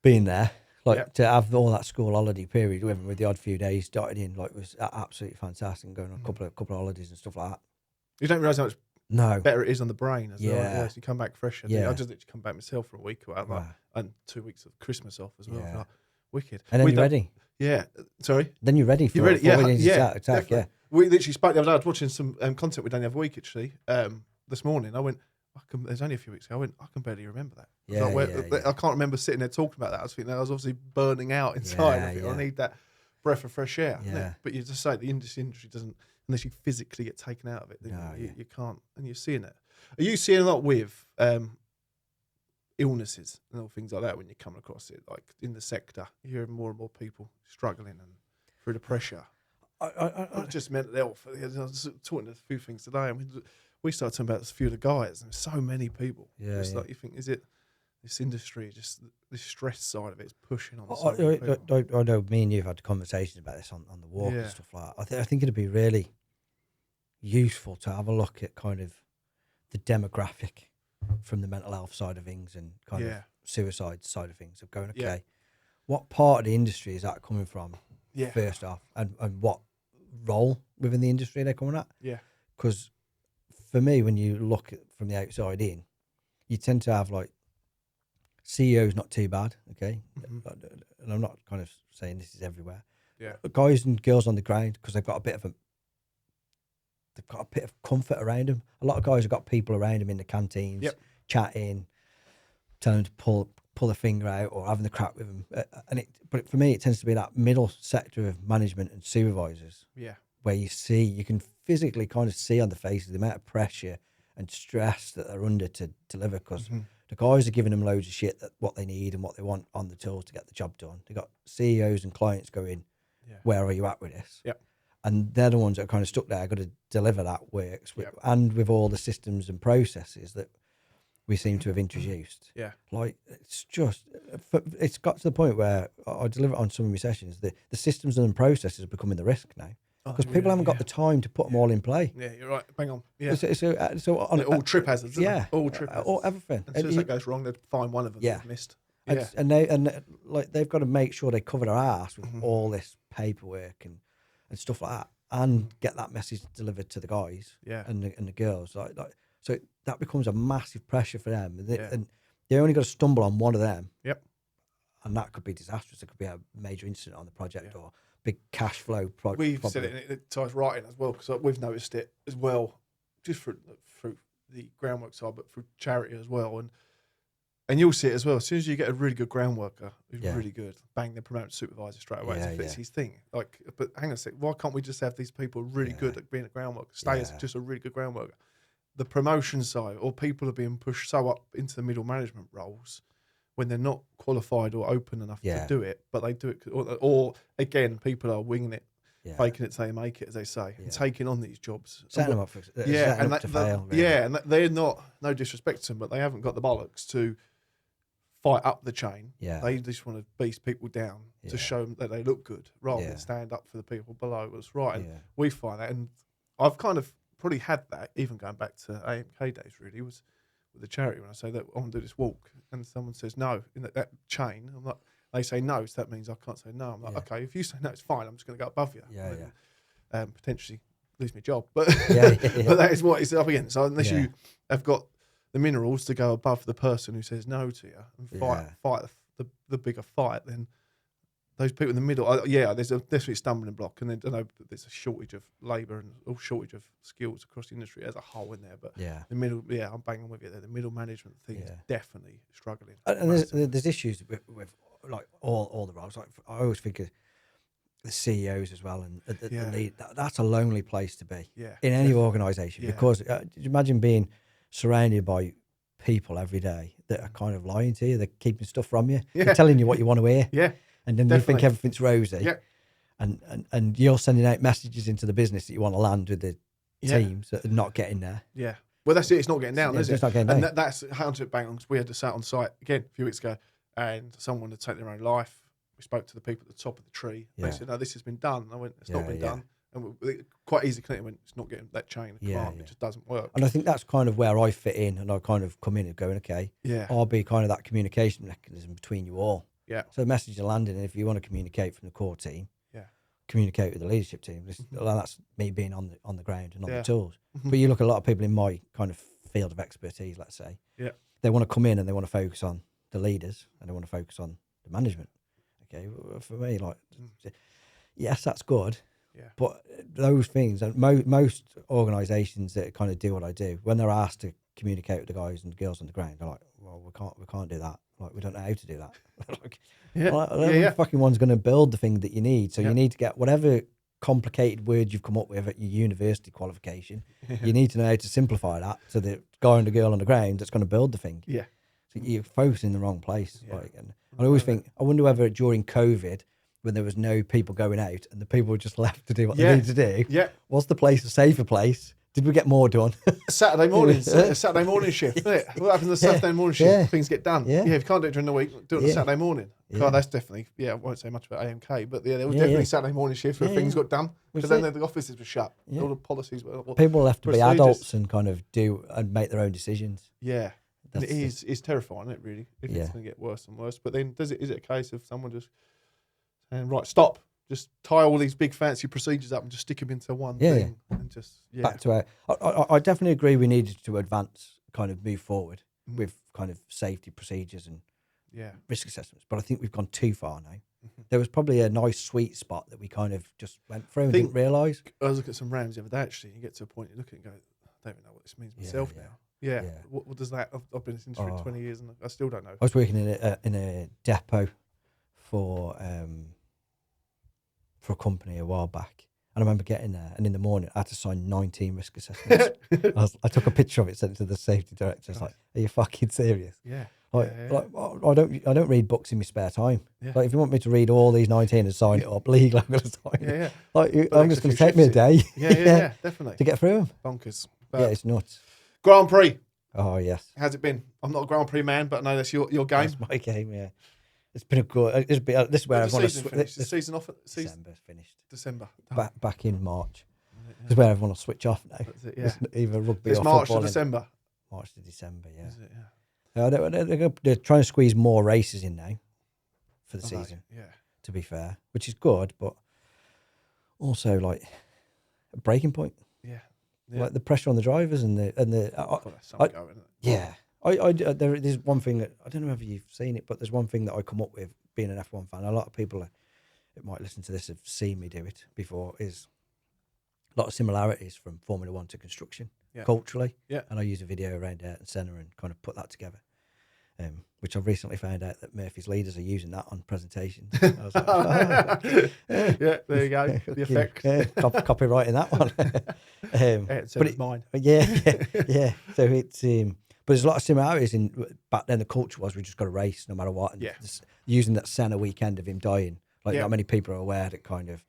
being there, to have all that school holiday period with the odd few days dotted in, like, was absolutely fantastic. Going on a couple of holidays and stuff like that. You don't realise how much better it is on the brain as well. So you come back fresh. I just literally come back myself for a week or whatever, and 2 weeks of Christmas off as well. Like, wicked. And then you're ready. Sorry. Then you're ready for attack. We literally spoke the other day. I was watching some content we done the other week actually. This morning I went, there's only a few weeks ago. I went, I can barely remember that. I can't remember sitting there talking about that. I was thinking I was obviously burning out inside. I need that breath of fresh air. But you just say the industry doesn't, unless you physically get taken out of it, you can't. And you're seeing it. Are you seeing a lot with illnesses and all things like that when you come across it, like in the sector? You hear more and more people struggling and through the pressure. Not just mental health. I was talking a few things today. I mean, we started talking about a few of the guys, and so many people. Like you think, is it this industry, just the stress side of it is pushing on so many people? I know me and you have had conversations about this on the walk and stuff like that. I think it'd be really useful to have a look at kind of the demographic from the mental health side of things, and kind of suicide side of things, of going, okay, Yeah. what part of the industry is that coming from? Yeah. First off, and what role within the industry they're coming at? Yeah. Because for me, when you look from the outside in, you tend to have like CEOs not too bad, okay, and I'm not kind of saying this is everywhere. Yeah. Guys and girls on the ground, because they've got a bit of comfort around them. A lot of guys have got people around them in the canteens, Yep. chatting, telling them to pull a finger out or having the crack with them. But for me, it tends to be that middle sector of management and supervisors. Yeah. Where you can physically kind of see on the faces the amount of pressure and stress that they're under to deliver, because the guys are giving them loads of shit that what they need and what they want on the tools to get the job done. They've got CEOs and clients going, where are you at with this? Yep. And they're the ones that are kind of stuck there, got to deliver that works and with all the systems and processes that we seem to have introduced. Yeah. Like, it's got to the point where I deliver on some of my sessions, the systems and processes are becoming the risk now. Because people haven't got the time to put them all in play. Yeah, you're right. Bang on. Yeah. So on all trip hazards. Yeah. All trip hazards. All everything. And as soon as that goes wrong, they'd find one of them they've missed. Yeah. And they've got to make sure they cover their ass with all this paperwork and stuff like that, and get that message delivered to the guys and the girls. Like so that becomes a massive pressure for them, and they only got to stumble on one of them. Yep. And that could be disastrous. It could be a major incident on the project or big cash flow project. We've said it, and it ties right in as well, because we've noticed it as well, just through the groundwork side, but through charity as well. And you'll see it as well. As soon as you get a really good ground worker who's really good, bang, they're promoted to supervisor straight away. It's his thing. Like, but hang on a sec, why can't we just have these people really good at being a ground worker, stay as just a really good ground worker? The promotion side, or people are being pushed so up into the middle management roles when they're not qualified or open enough to do it, but they do it. Or again, people are winging it, faking it till they make it, as they say, and taking on these jobs. Setting them up for to fail. Really. Yeah, and they're not, no disrespect to them, but they haven't got the bollocks to fight up the chain. Yeah. They just want to beast people down to show them that they look good, rather than stand up for the people below. That's right. And we find that, and I've kind of probably had that, even going back to AMK days, really, was with the charity, when I say that I want to do this walk and someone says no in that chain, I'm like, they say no, so that means I can't say no. I'm like, okay, if you say no, it's fine, I'm just going to go above you. Potentially lose my job, but but that is what it's up against. So unless you have got the minerals to go above the person who says no to you and fight the bigger fight, then those people in the middle, there's a definitely stumbling block, and then I know there's a shortage of labour and a shortage of skills across the industry as a whole in there. But the middle, I'm banging with you there. The middle management thing is definitely struggling. And there's issues with like all the roles. Like, I always think of the CEOs as well, and the lead. That's a lonely place to be in any organisation, because imagine being surrounded by people every day that are kind of lying to you. They're keeping stuff from you. They're telling you what you want to hear. And then you think everything's rosy, and you're sending out messages into the business that you want to land with the teams that are not getting there. Yeah, well, that's it. It's not getting down, is it? It's not getting down. And that's how to bang on. We had to sat on site again a few weeks ago, and someone wanted to take their own life. We spoke to the people at the top of the tree. They said, "No, this has been done." I went, "It's not been done." And we quite easily clearly went, "It's not getting that chain of command. It just doesn't work." And I think that's kind of where I fit in, and I kind of come in and going, "Okay, I'll be kind of that communication mechanism between you all." Yeah. So the message is landing, and if you want to communicate from the core team, communicate with the leadership team. That's me being on the ground and on the tools. But you look at a lot of people in my kind of field of expertise, let's say. Yeah. They want to come in and they want to focus on the leaders and they want to focus on the management. Okay. For me, like, yes, that's good. Yeah. But those things, and most organisations that kind of do what I do, when they're asked to communicate with the guys and girls on the ground, they're like, "Well, we can't do that. Like, we don't know how to do that." Like, the fucking one's going to build the thing that you need. So you need to get whatever complicated word you've come up with at your university qualification. You need to know how to simplify that to the guy and the girl on the ground that's going to build the thing. Yeah. So you're focusing in the wrong place. Yeah. Like, and I always think, I wonder whether during COVID, when there was no people going out and the people were just left to do what they need to do, was the place a safer place? Did we get more done? Saturday mornings, Saturday morning shift, isn't it? What happens on the Saturday morning shift? Things get done. Yeah, if you can't do it during the week, do it on Saturday morning. God, that's definitely, I won't say much about AMK, but there was definitely Saturday morning shift where things got done, because then the offices were shut. All the policies were... People left to be adults and kind of do and make their own decisions. Yeah. And it's terrifying, isn't it, really, if it's going to get worse and worse. But then is it a case of someone just saying, right, stop, just tie all these big fancy procedures up and just stick them into one thing and just, back to I definitely agree we needed to advance, kind of move forward with kind of safety procedures and risk assessments. But I think we've gone too far now. There was probably a nice sweet spot that we kind of just went through and didn't realise. I was looking at some Rams the other day, actually. You get to a point, you look at it and go, I don't even know what this means myself now. Yeah. What does that? I've been in this industry 20 years and I still don't know. I was working in a depot for a company a while back, and I remember getting there, and in the morning I had to sign 19 risk assessments. I took a picture of it, sent it to the safety director. It's like, are you fucking serious? Yeah. Like I don't read books in my spare time. Yeah. Like if you want me to read all these 19 and sign it up legally, I'm going to sign it. Yeah. Like I'm just going to take me a day. Yeah, definitely. To get through them. Bonkers. But yeah, it's nuts. Grand Prix. Oh yes. How's it been? I'm not a Grand Prix man, but I know that's your game. That's my game. Yeah. It's been a good. This is where I want to. The season off. December's finished. December. Back in March. This is where everyone will switch off now. That's it, yeah. It's either rugby or March football. To December. March to December. Yeah. Is it, yeah. They're trying to squeeze more races in now for the season. Yeah. To be fair, which is good, but also like a breaking point. Yeah. Like the pressure on the drivers and the. There's one thing that I don't know if you've seen it, but there's one thing that I come up with being an F1 fan. A lot of people that might listen to this have seen me do it before. Is a lot of similarities from Formula One to construction culturally. Yeah, and I use a video around Ayrton Senna and kind of put that together. Which I've recently found out that Murphy's leaders are using that on presentations. I was like, yeah, there you go. The effect. Copywriting that one. But it's mine. Yeah. So it's but there's a lot of similarities in back then. The culture was we just got to race no matter what. And using that Senna weekend of him dying, like not many people are aware that kind of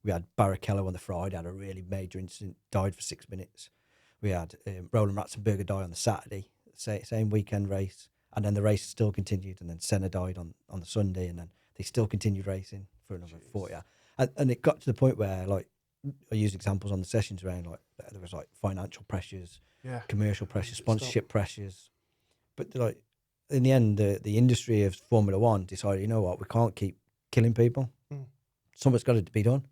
we had Barrichello on the Friday, had a really major incident, died for 6 minutes. We had Roland Ratzenberger die on the Saturday, same weekend race. And then the race still continued, and then Senna died on the Sunday, and then they still continued racing for another 40 hours. And it got to the point where, like, I used examples on the sessions around, like, there was, like, financial pressures, commercial pressures, sponsorship pressures. But, like, in the end, the industry of Formula One decided, you know what, we can't keep killing people. Something's got to be done.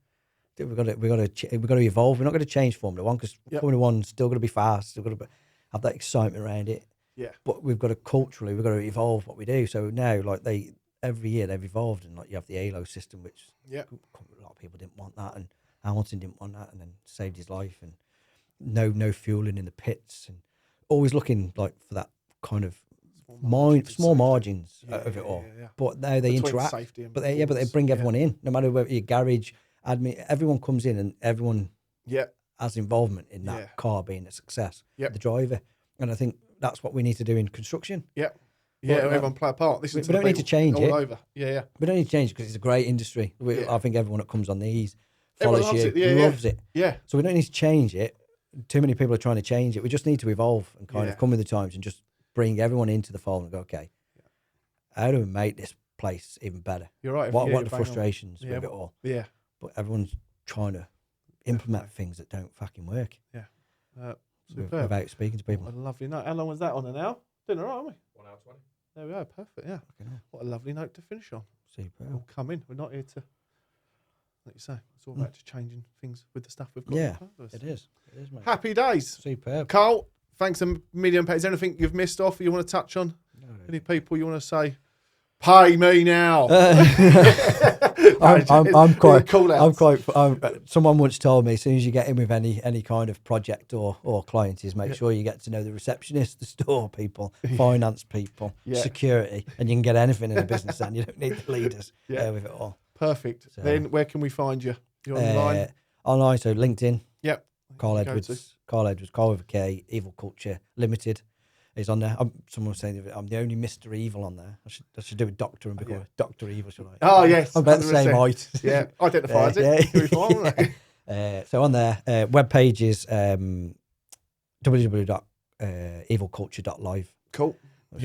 We've got to evolve. We're not going to change Formula One because Formula One's still going to be fast, still got to have that excitement around it. Yeah, but we've got to evolve what we do. So now, like every year they've evolved, and like you have the ALO system, which a lot of people didn't want that, and Hamilton didn't want that, and then saved his life, and no fueling in the pits, and always looking like for that kind of small margins of it all. Yeah. But now they interact, but they bring everyone in, no matter whether your garage, admin, everyone comes in, and everyone has involvement in that car being a success. The driver, and I think that's what we need to do in construction. Yeah, everyone play a part. We don't need to change it. Over. Yeah. We don't need to change it because it's a great industry. I think everyone that comes on these follows you, loves it. Yeah. So we don't need to change it. Too many people are trying to change it. We just need to evolve and kind of come with the times and just bring everyone into the fold and go, okay, how do we make this place even better? You're right. What are the frustrations with it all? Yeah. But everyone's trying to implement things that don't fucking work. Yeah. Without speaking to people. What a lovely note. How long was that on an hour? Doing all right, aren't we? 1 hour 20. There we go. Perfect. Yeah. What a lovely note to finish on. Super. We'll come in. We're not here to, like you say, it's all about just changing things with the stuff we've got. Yeah, it is. It is, mate. Happy days. Superb. Karl, thanks a million. Is there anything you've missed off or you want to touch on? No. Any people you want to say? Pay me now. I'm quite. Someone once told me as soon as you get in with any kind of project or client, is make sure you get to know the receptionist, the store people, finance people, security, and you can get anything in a business. And you don't need the leaders with it all. Perfect. So, then where can we find you? You're online. Online, so LinkedIn. Yep. Karl Edwards. Karl with a K. Evil Culture Limited. He's on there. Someone was saying I'm the only Mr. Evil on there. I should do a doctor and become Dr. Evil, should I? Oh, yes. I'm about the same height. Yeah, identify as it. So on there, web page is www.evilculture.live. Cool.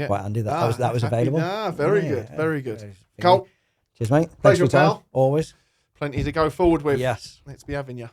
Quite handy. That was available. Very good. Very good. Karl. Cheers, mate. Pleasure, pal. Always. Plenty to go forward with. Yes. Let's be having you.